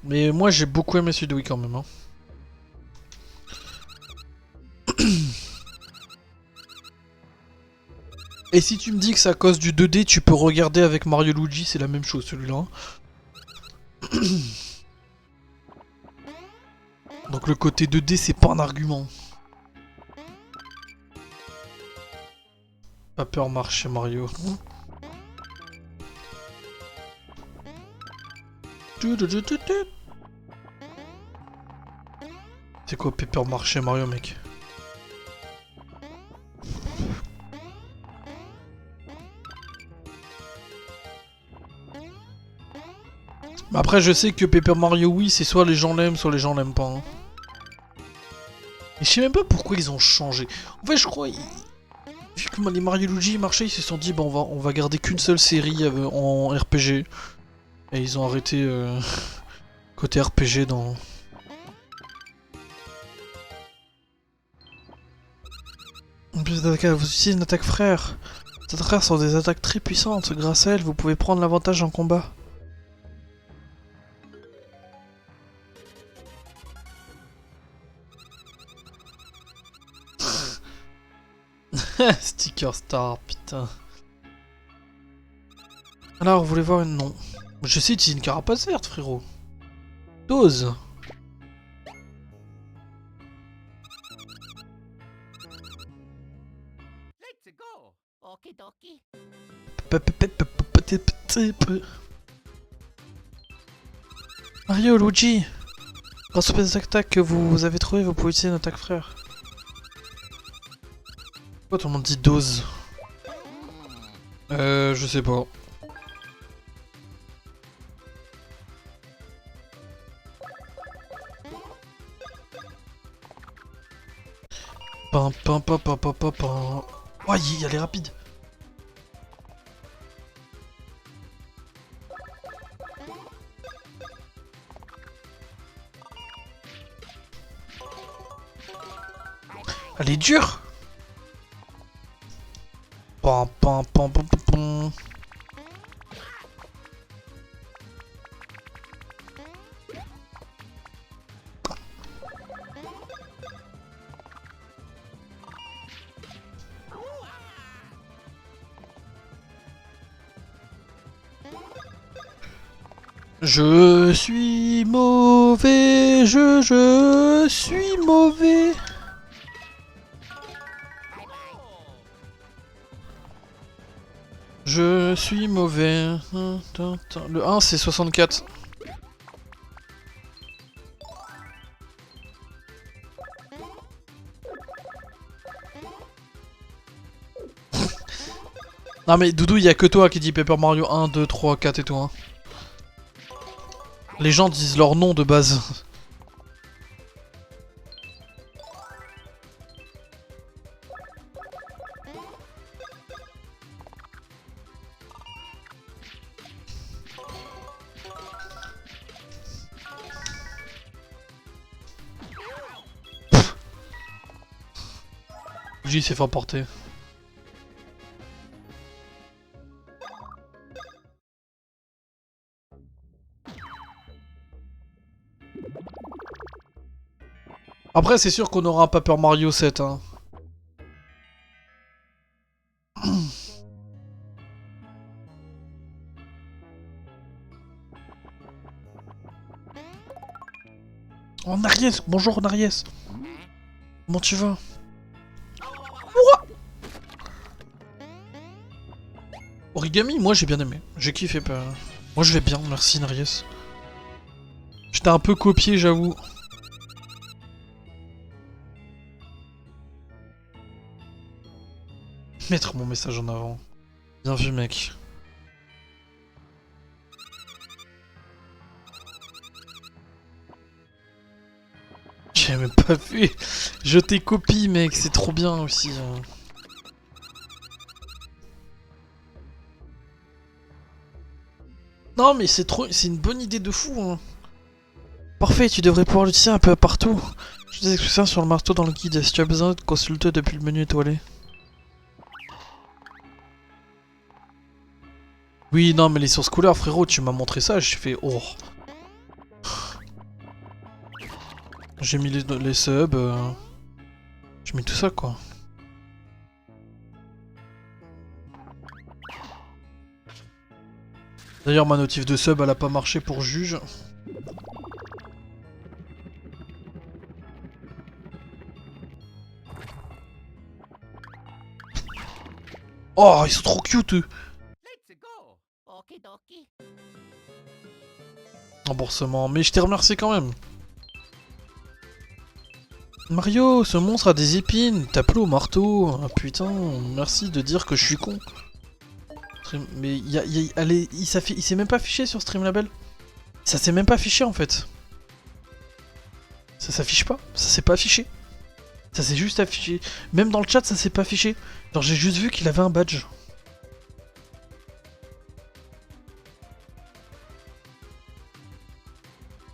Mais moi, j'ai beaucoup aimé celui de Wii quand même. Hein. Et si tu me dis que c'est à cause du 2D, tu peux regarder avec Mario Luigi, c'est la même chose celui-là. Donc le côté 2D, c'est pas un argument. Pas peur marche chez Mario. C'est quoi Paper Mario chez Mario, mec? Après, je sais que Paper Mario, oui, c'est soit les gens l'aiment, soit les gens l'aiment pas. Hein. Et je sais même pas pourquoi ils ont changé. En fait, je crois... Vu que les Mario Luigi marchaient, ils se sont dit, bah, on va garder qu'une seule série en RPG. Et ils ont arrêté côté RPG dans... En plus d'attaque, vous utilisez une attaque frère. Ces attaques frères sont des attaques très puissantes. Grâce à elles, vous pouvez prendre l'avantage en combat. Sticker Star, putain. Alors, vous voulez voir une... Non. Je sais utiliser une carapace verte, frérot. Dose. Let's go. Okidoki. Mario, Luigi. Grâce aux attaques que vous avez trouvées, vous pouvez utiliser une attaque frère. Pourquoi tout le monde dit dose? Je sais pas. Pam pam pam pam pam pam pam. Oh, elle est rapide. Elle est dure. Pam pam pam pam pam pam. Je suis mauvais, je suis mauvais. Je suis mauvais. Le 1 c'est 64. Non mais Doudou, il y a que toi qui dit Paper Mario 1, 2, 3, 4 et tout. Hein. Les gens disent leur nom de base. Luigi s'est fait emporter. Après, c'est sûr qu'on aura un Paper Mario 7. Hein. Oh, Nariès! Bonjour, Nariès! Comment tu vas? Origami, moi j'ai bien aimé. J'ai kiffé. Moi je vais bien, merci, Nariès. J'étais un peu copié, j'avoue. Mettre mon message en avant. Bien vu, mec. J'ai même pas vu. Je t'ai copié, mec. C'est trop bien aussi. Non, mais c'est trop. C'est une bonne idée de fou. Hein. Parfait, tu devrais pouvoir l'utiliser un peu partout. J'ai des explications sur le marteau dans le guide. Si tu as besoin de consulter depuis le menu étoilé. Oui, non, mais les sources couleurs, frérot, tu m'as montré ça, j'ai fait oh. J'ai mis les subs, j'ai mis tout ça, quoi. D'ailleurs, ma notif de sub, elle a pas marché pour juge. Oh, ils sont trop cute, eux. Let's go. Okidoki. Remboursement, mais je t'ai remercié quand même. Mario, ce monstre a des épines, tape-le au marteau. Ah putain, merci de dire que je suis con. Mais il s'est même pas affiché sur Streamlabel. Ça s'est même pas affiché en fait. Ça s'affiche pas, ça s'est pas affiché. Ça s'est juste affiché. Même dans le chat, ça s'est pas affiché. Genre j'ai juste vu qu'il avait un badge.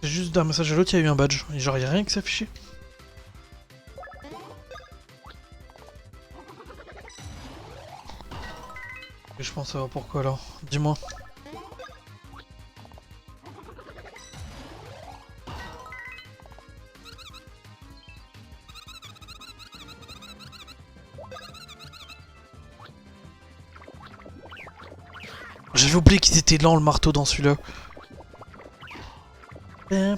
J'ai juste d'un message à l'autre, il y a eu un badge. Et genre, il y a rien qui s'affichait. Et je pense savoir pourquoi alors. Dis-moi. J'avais oublié qu'ils étaient lents le marteau dans celui-là. Et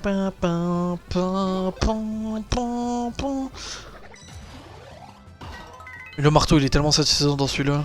le marteau il est tellement satisfaisant dans celui-là.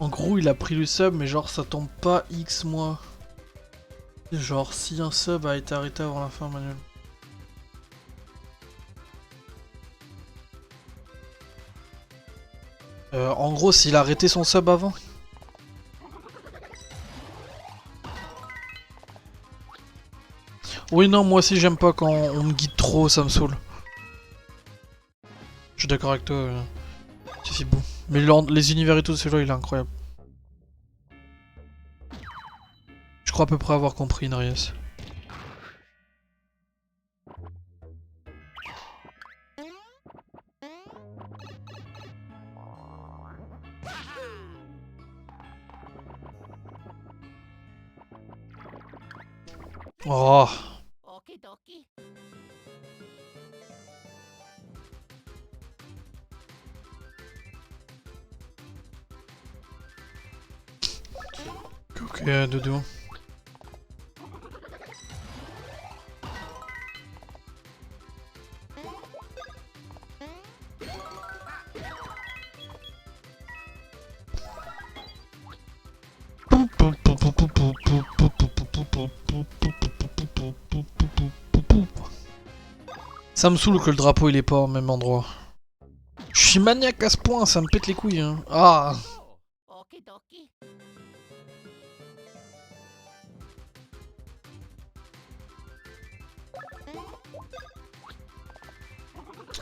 En gros, il a pris le sub, mais genre ça tombe pas X mois. Genre si un sub a été arrêté avant la fin, Manuel. En gros, s'il a arrêté son sub avant. Oui, non, moi aussi j'aime pas quand on me guide trop, ça me saoule. Je suis d'accord avec toi. C'est beau. Mais les univers et tout, celui-là, il est incroyable. Je crois à peu près avoir compris, Narius. Oh. Okidoki. Ok, doudou. Ça me saoule que le drapeau il est pas au même endroit. Je suis maniaque à ce point, ça me pète les couilles. Hein. Ah. Okidoki.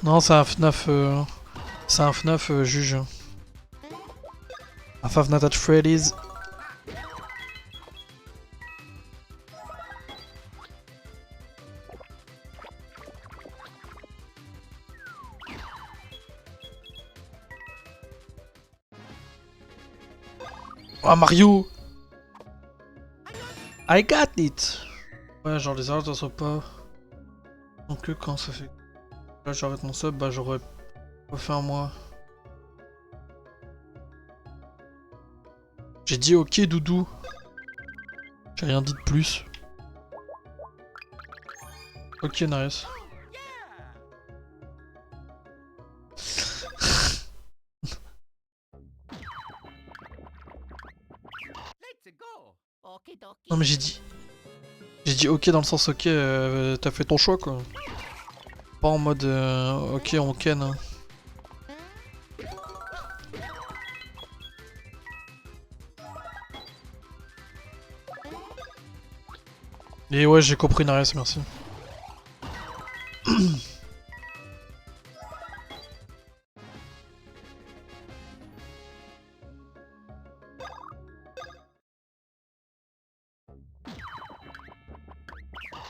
Non, c'est un FNAF. C'est un FNAF juge. Un Five Nights at Freddy's. Oh Mario! I got it! Ouais, genre les erreurs ne sont pas. Donc que quand ça fait. Là j'arrête mon sub, bah j'aurais pas fait un mois. J'ai dit ok doudou. J'ai rien dit de plus. Ok nice. Let's go. Okidoki. Non mais j'ai dit. J'ai dit ok dans le sens ok, t'as fait ton choix quoi. Pas en mode ok on ken. Hein. Et ouais j'ai compris Nares, merci.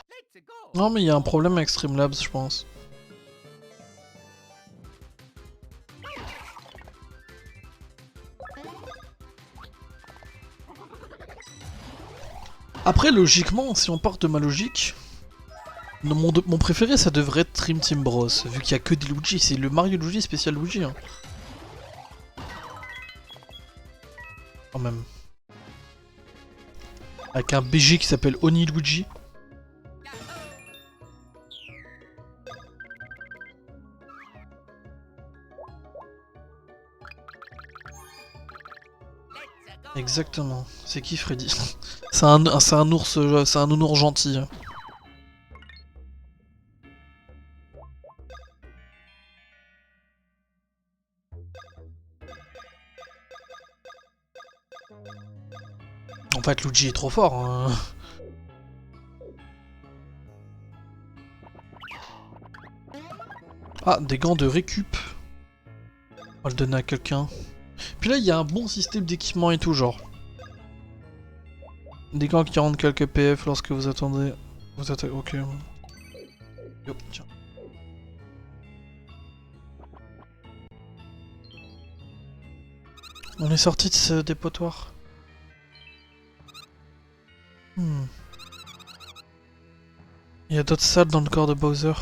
Let's go. Non mais il y a un problème avec Streamlabs je pense. Après logiquement, si on part de ma logique, mon préféré ça devrait être Dream Team Bros, vu qu'il y a que des Luigi, c'est le Mario Luigi spécial Luigi. Hein. Quand même. Avec un BG qui s'appelle Oni Luigi. Exactement. C'est qui Freddy? C'est un ours, c'est un nounours gentil. En fait, Luigi est trop fort. Hein. Ah, des gants de récup. On va le donner à quelqu'un. Puis là, il y a un bon système d'équipement et tout, genre. Des gants qui rendent quelques PF lorsque vous attendez. Vous attaquez. Ok. Yo, tiens. On est sorti de ce dépotoir. Il y a d'autres salles dans le corps de Bowser.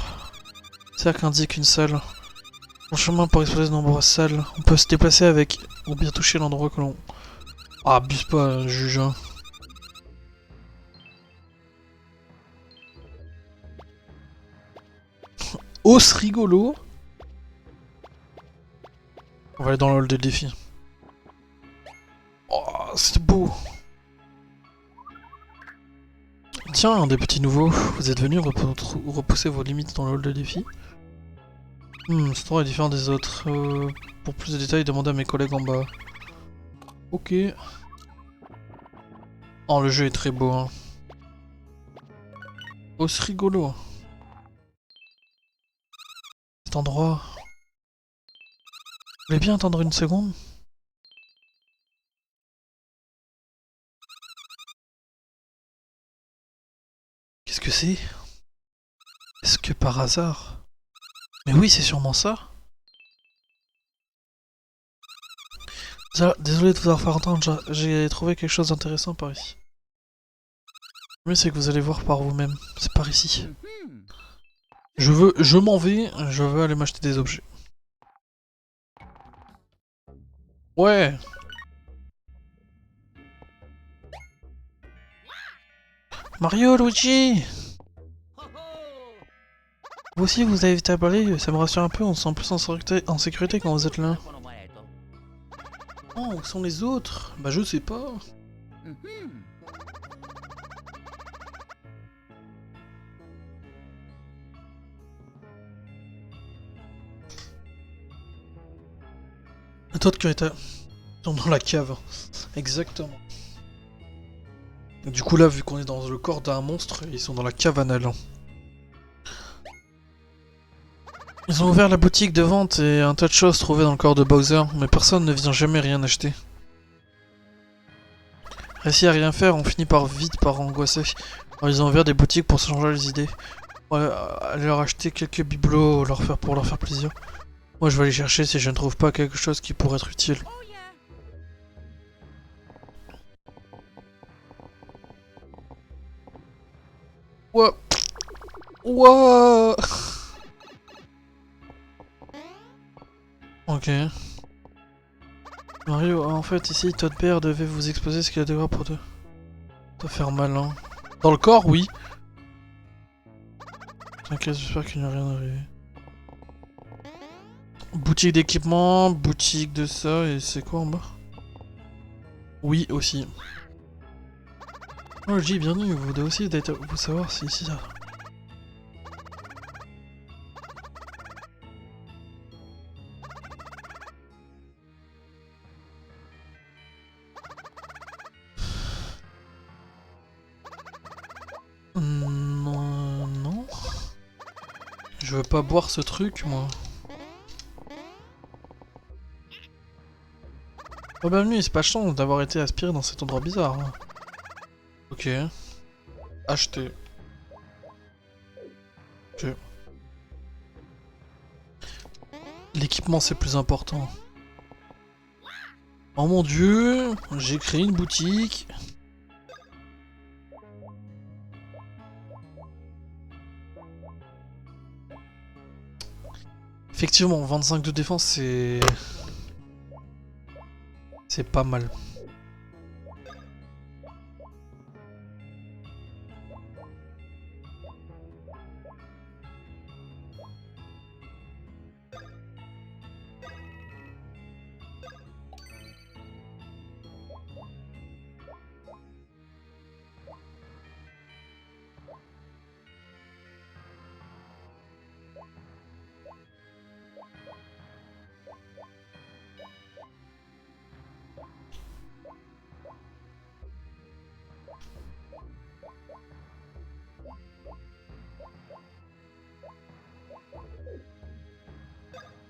Cercle indique une salle. En chemin pour explorer de nombreuses salles. On peut se déplacer avec ou bien toucher l'endroit que l'on. Ah, abuse pas, juge. Hein. Os rigolo. On va aller dans le hall de défi. Oh, c'est beau. Tiens, des petits nouveaux. Vous êtes venus repousser vos limites dans le hall de défi. Cet endroit est différent des autres. Pour plus de détails, demandez à mes collègues en bas. Ok. Oh, le jeu est très beau. Hein. Os rigolo. Cet endroit. Vous voulez bien attendre une seconde? Qu'est-ce que c'est? Est-ce que par hasard? Mais oui, c'est sûrement ça. Désolé de vous avoir fait entendre, j'ai trouvé quelque chose d'intéressant par ici. Le mieux c'est que vous allez voir par vous-même. C'est par ici. Mhm. Je m'en vais, je veux aller m'acheter des objets. Ouais. Mario, Luigi! Ho ho! Vous aussi vous avez été appelé, ça me rassure un peu, on se sent plus en sécurité quand vous êtes là. Telefono moleto. Oh, où sont les autres? Bah je sais pas. Mhm. Et toi de Kurita? Ils sont dans la cave. Exactement. Du coup là, vu qu'on est dans le corps d'un monstre, ils sont dans la cave anale. Ils ont ouvert la boutique de vente et un tas de choses trouvées dans le corps de Bowser, mais personne ne vient jamais rien acheter. Réussi à rien faire, on finit par vite par angoisser. Alors ils ont ouvert des boutiques pour se changer les idées. Ouais, aller leur acheter quelques bibelots pour leur faire plaisir. Moi je vais aller chercher si je ne trouve pas quelque chose qui pourrait être utile. Oh yeah! Ouah. Ouah. Ok. Mario, en fait ici Todd Père devait vous exposer ce qu'il a de gras pour te faire mal, hein. Dans le corps, oui. T'inquiète, j'espère qu'il n'y a rien arrivé. Boutique d'équipement, boutique de ça, et c'est quoi en bas? Oui, aussi. Oh, J, bienvenue, vous devez aussi vous savoir si ici... Non, non. Je veux pas boire ce truc, moi. Oh, bienvenue, c'est pas chance d'avoir été aspiré dans cet endroit bizarre. Hein. Ok. Acheter. Ok. L'équipement, c'est plus important. Oh mon dieu, j'ai créé une boutique. Effectivement, 25 de défense, c'est... C'est pas mal.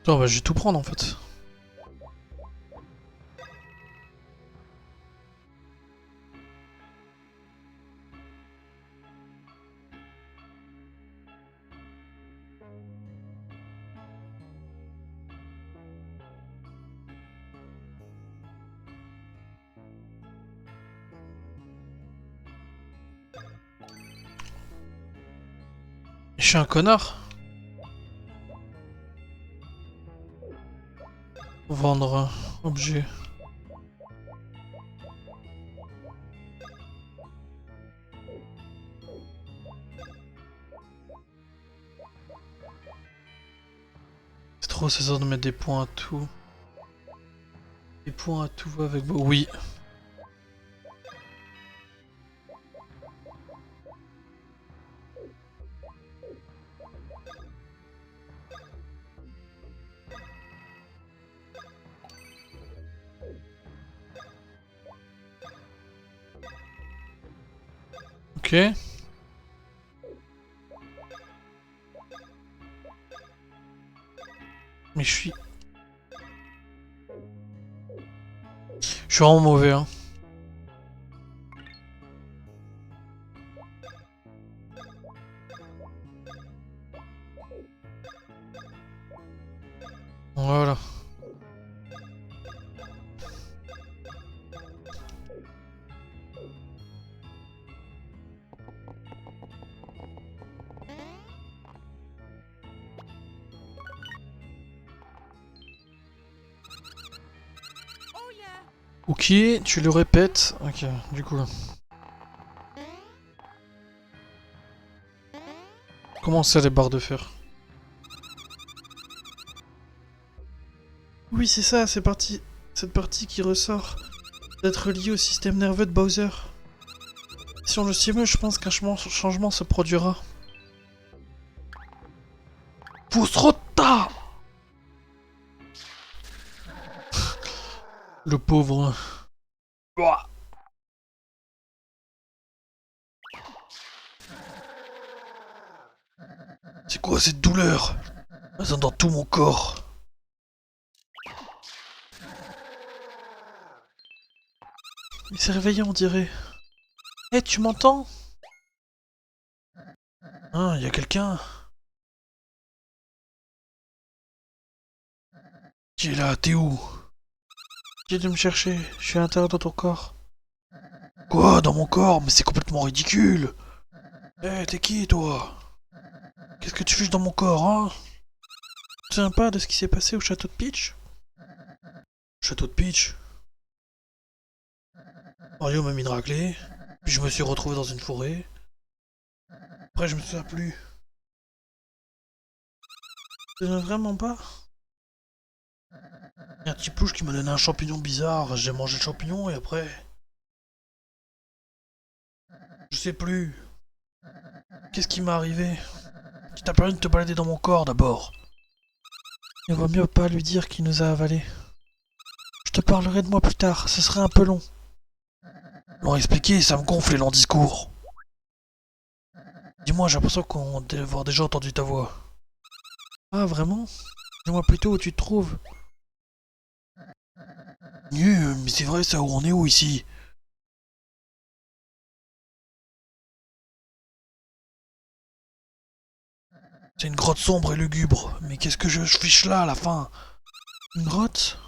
Oh bah je vais tout prendre en fait. Je suis un connard. Vendre objet. C'est trop c'est ça de mettre des points à tout. Des points à tout avec... Oui. Ok. Mais je suis... Je suis vraiment mauvais, hein. Voilà. Ok, tu le répètes. Ok, du coup. Comment ça les barres de fer? Oui, c'est ça, c'est parti. Cette partie qui ressort d'être liée au système nerveux de Bowser. Si on le stimule, je pense qu'un changement se produira. Fusrota! Le pauvre. Ouah. C'est quoi cette douleur? Elle est dans tout mon corps. Il s'est réveillé, on dirait. Eh, tu m'entends? Hein, y a quelqu'un? Qui est là? T'es où? Viens de me chercher, je suis à l'intérieur de ton corps. Quoi? Dans mon corps? Mais c'est complètement ridicule! Eh, t'es qui, toi? Qu'est-ce que tu fais dans mon corps, hein? Tu te souviens pas de ce qui s'est passé au château de Peach? Château de Peach? Mario m'a mis une raclée, puis je me suis retrouvé dans une forêt. Après, je me souviens plus. Tu te souviens vraiment pas? Y a un petit plouche qui m'a donné un champignon bizarre, j'ai mangé le champignon et après... Je sais plus. Qu'est-ce qui m'est arrivé? Qui t'a permis de te balader dans mon corps d'abord? Il vaut mieux pas lui dire qu'il nous a avalés. Je te parlerai de moi plus tard, ce serait un peu long. Long expliqué, ça me gonfle les longs discours. Dis-moi, j'ai l'impression qu'on d'avoir déjà entendu ta voix. Ah, vraiment? Dis-moi plutôt où tu te trouves. Mais c'est vrai ça, où on est où ici? C'est une grotte sombre et lugubre. Mais qu'est-ce que je fiche là à la fin? Une grotte?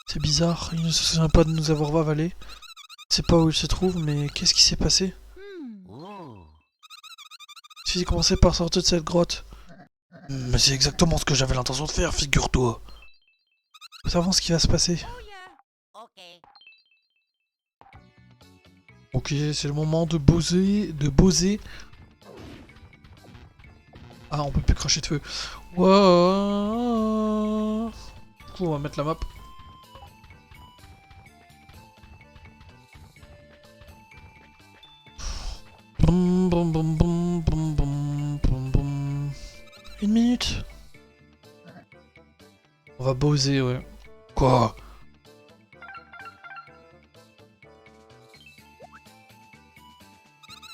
C'est bizarre, il ne se souvient pas de nous avoir avalés. Je sais pas où il se trouve, mais qu'est-ce qui s'est passé? Il suffit de commencer par sortir de cette grotte. Mais c'est exactement ce que j'avais l'intention de faire, figure-toi. Nous savons ce qui va se passer. Ok, c'est le moment de bosser. Ah, on peut plus cracher de feu. Wow. Du coup, on va mettre la map. Boum, boum, boum, boum, boum, boum, boum, boum. 1 minute. On va bosser, ouais. Quoi?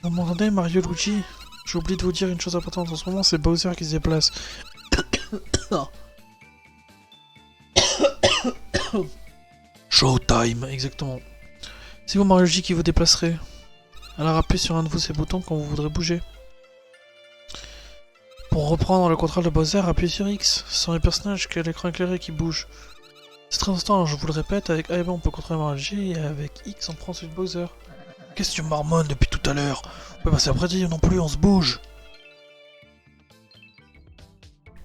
Vous m'entendez, Mario Luigi? J'ai oublié de vous dire une chose importante en ce moment, c'est Bowser qui se déplace. Showtime, exactement. C'est vous, Mario Luigi, qui vous déplacerez. Alors appuyez sur un de ces boutons quand vous voudrez bouger. Pour reprendre le contrôle de Bowser, appuyez sur X. Ce sont les personnages qui ont l'écran éclairé qui bougent. C'est très important, alors je vous le répète, avec A et B on peut contrôler Mario Luigi, et avec X on prend celui de Bowser. Qu'est-ce que tu marmonnes depuis tout à l'heure? On peut passer après dire non plus, on se bouge.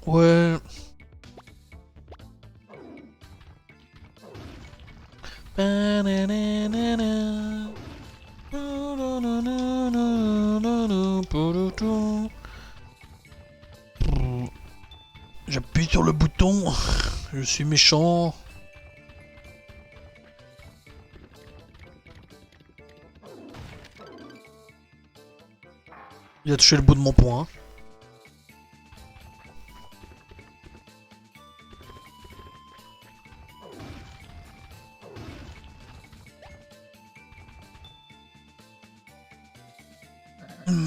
Ouais. J'appuie sur le bouton. Je suis méchant. Il a touché le bout de mon poing.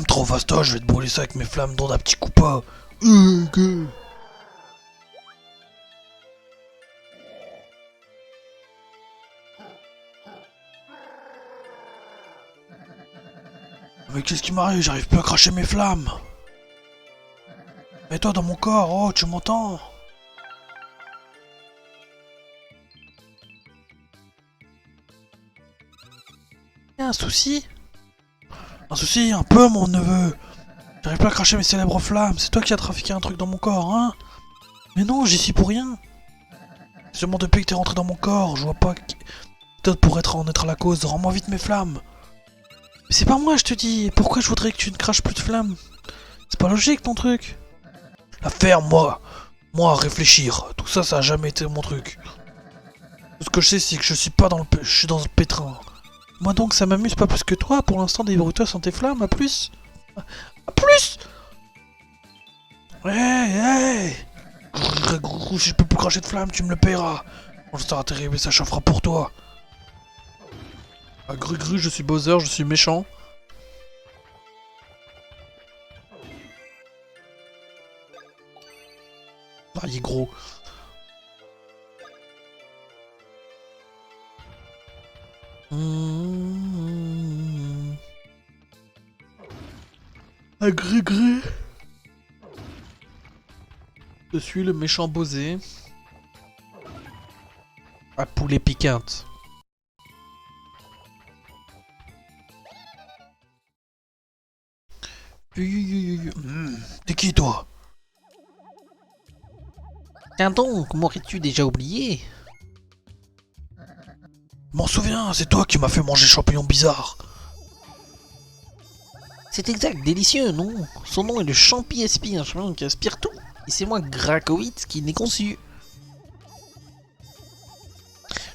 Trop fastoche, je vais te brûler ça avec mes flammes d'onde à petit coup pas. Mais qu'est-ce qui m'arrive? J'arrive plus à cracher mes flammes. Mets-toi dans mon corps, oh, tu m'entends? Y'a un souci? Un souci, un peu, mon neveu. J'arrive pas à cracher mes célèbres flammes. C'est toi qui as trafiqué un truc dans mon corps, hein? Mais non, j'y suis pour rien. Seulement depuis que t'es rentré dans mon corps, je vois pas... Peut-être pour en être la cause, rends-moi vite mes flammes. Mais c'est pas moi, je te dis. Pourquoi je voudrais que tu ne craches plus de flammes? C'est pas logique ton truc. La ferme, moi. Moi, réfléchir. Tout ça, ça a jamais été mon truc. Tout ce que je sais, c'est que je suis pas dans le... Je suis dans le pétrin. Moi donc, ça m'amuse pas plus que toi. Pour l'instant, débrouille-toi sans tes flammes. À plus. À plus. Hey, hey. Si je peux plus cracher de flammes, tu me le paieras. Quand je serai terrible, ça chauffera pour toi. Ah, gru, je suis Bowser, je suis méchant. Ah, il est gros. Ah, gru. Je suis le méchant Bowser. À poulet piquante. T'es qui toi? Tiens donc, m'aurais-tu déjà oublié? M'en souviens, c'est toi qui m'as fait manger champignons bizarres. C'est exact, délicieux, non? Son nom est le Champi-Espi, un champignon qui aspire tout. Et c'est moi, Gracowitz, qui l'ai conçu.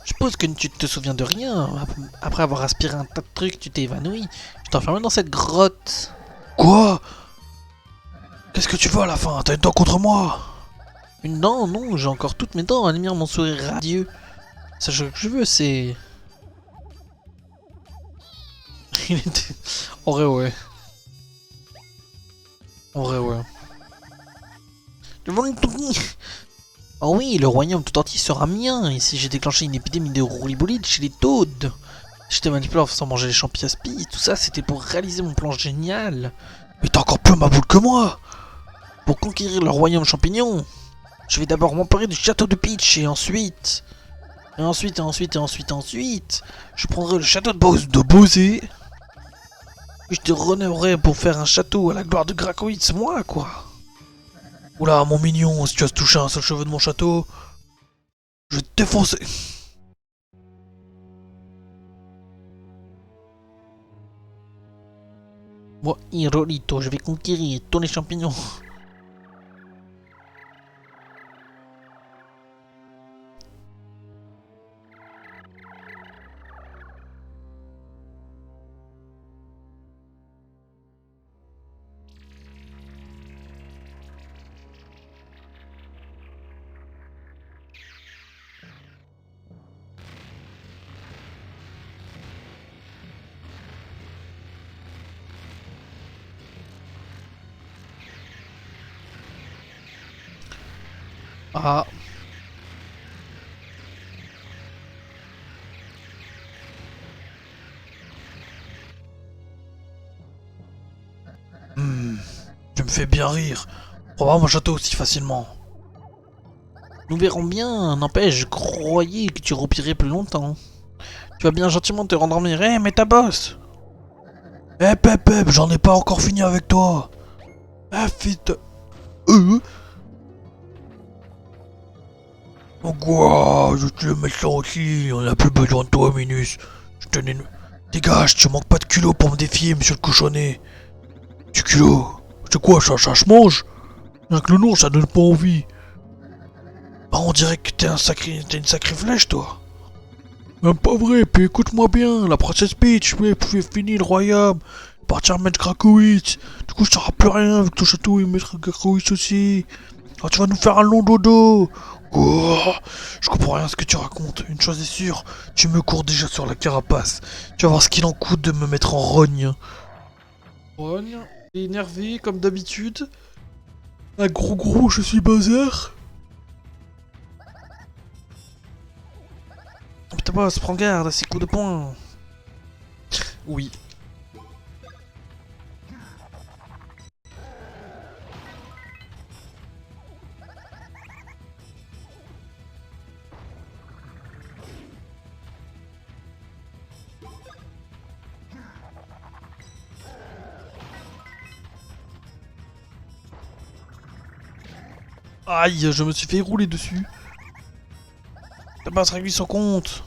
Je suppose que tu te souviens de rien. Après avoir aspiré un tas de trucs, tu t'es évanoui. Je t'ai enfermé dans cette grotte. Quoi? Qu'est-ce que tu veux à la fin? T'as une dent contre moi? Une dent? Non, j'ai encore toutes mes dents. Admire mon sourire radieux. C'est ce que je veux, c'est... Il était... En vrai, ouais. En vrai, ouais. Oh oui, le royaume tout entier sera mien. Et si j'ai déclenché une épidémie de roulibolide chez les taudes. J'étais manipulé en faisant manger les champi-aspi. Tout ça, c'était pour réaliser mon plan génial. Mais t'as encore plus ma boule que moi! Pour conquérir le royaume champignon, je vais d'abord m'emparer du château de Peach et ensuite... ensuite, je prendrai le château de Bowser. Je te renouverai pour faire un château à la gloire de Gracowitz, moi, quoi. Oula, mon mignon, si tu as touché un seul cheveu de mon château, je vais te défoncer. Moi, Hirolito, je vais conquérir tous les champignons. Ah. Tu me fais bien rire. On va mon château aussi facilement. Nous verrons bien, n'empêche, je croyais que tu repirais plus longtemps. Tu vas bien gentiment te rendormir, mais ta bosse. Pep, j'en ai pas encore fini avec toi. Fils de... Oh quoi, je suis le méchant aussi, on a plus besoin de toi, Minus. Je tenais... Dégage, tu manques pas de culot pour me défier, monsieur le cochonnet. Du culot? C'est quoi, ça je mange? Rien que le nom, ça donne pas envie. Bah, on dirait que t'es une sacrée flèche, toi. Même pas vrai, puis écoute-moi bien, la princesse Peach, oui, puis fini le royaume. Partir mettre Gracowitz. Du coup, je t'auras plus rien avec ton château et mettre Gracowitz aussi. Alors, tu vas nous faire un long dodo. Oh, je comprends rien à ce que tu racontes. Une chose est sûre, tu me cours déjà sur la carapace. Tu vas voir ce qu'il en coûte de me mettre en rogne. Rogne, énervé comme d'habitude. Un gros, je suis Bowser. Putain, boss, prends garde à ces coups de poing. Oui. Aïe, je me suis fait rouler dessus. T'as pas réglé son compte.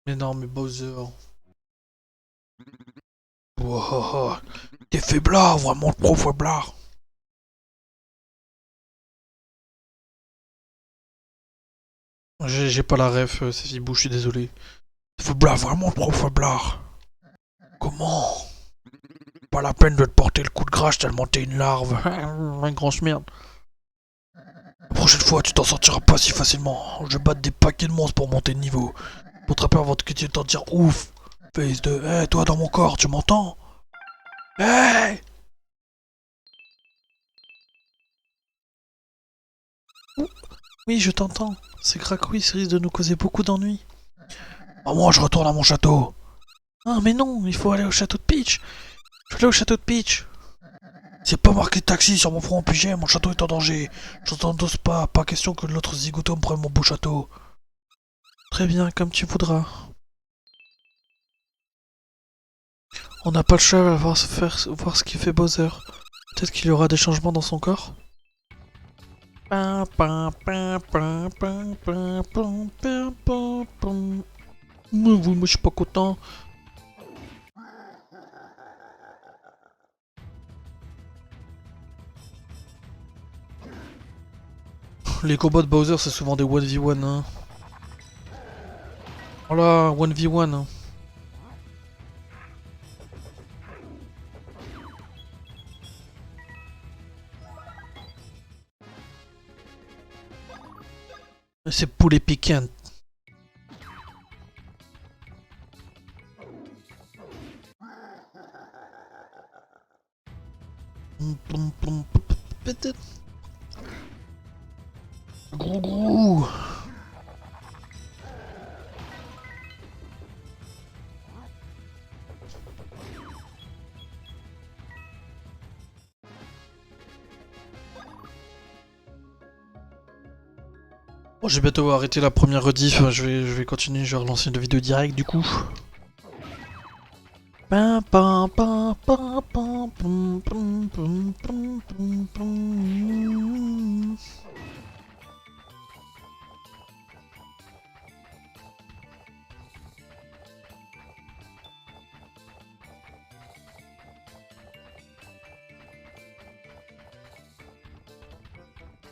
Mais non, mais Bowser. Wow, t'es faiblard, vraiment trop faiblard. J'ai pas la ref, c'est Fibou, je suis désolé. Faiblard, vraiment trop faiblard. Comment? Pas la peine de te porter le coup de grâce tellement t'es une larve. Un grand merde. La prochaine fois, tu t'en sortiras pas si facilement. Je vais battre des paquets de monstres pour monter de niveau. Pour te rappeler avant que tu t'en dire ouf. Face de... Hey, toi dans mon corps, tu m'entends? Hey! Oui, je t'entends. Ces Gracouilles risquent de nous causer beaucoup d'ennuis. Ah, moi, je retourne à mon château. Ah, mais non, il faut aller au château de Peach. Je vais aller au château de Peach. C'est pas marqué taxi sur mon front, puis j'ai, mon château est en danger. Je t'endosse pas question que l'autre zigoto me prenne mon beau château. Très bien, comme tu voudras. On n'a pas le choix à voir ce qu'il fait Bowser. Peut-être qu'il y aura des changements dans son corps. Oui, moi je suis pas content. Les combats de Bowser c'est souvent des 1v1 hein. Voilà, 1v1 hein. C'est poulet piquant. Gros gros. Bon, j'ai bientôt arrêté la première rediff, je vais continuer, je vais relancer une vidéo directe du coup.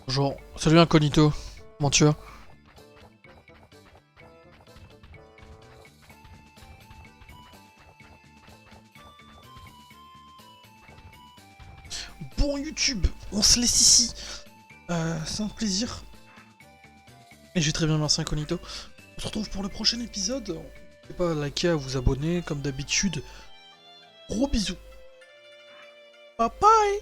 Bonjour, salut Incognito, comment tu vas? Bon YouTube, on se laisse ici. C'est un plaisir. Et j'ai très bien, merci Incognito. On se retrouve pour le prochain épisode. N'oubliez pas à liker, à vous abonner, comme d'habitude. Gros bisous. Bye bye.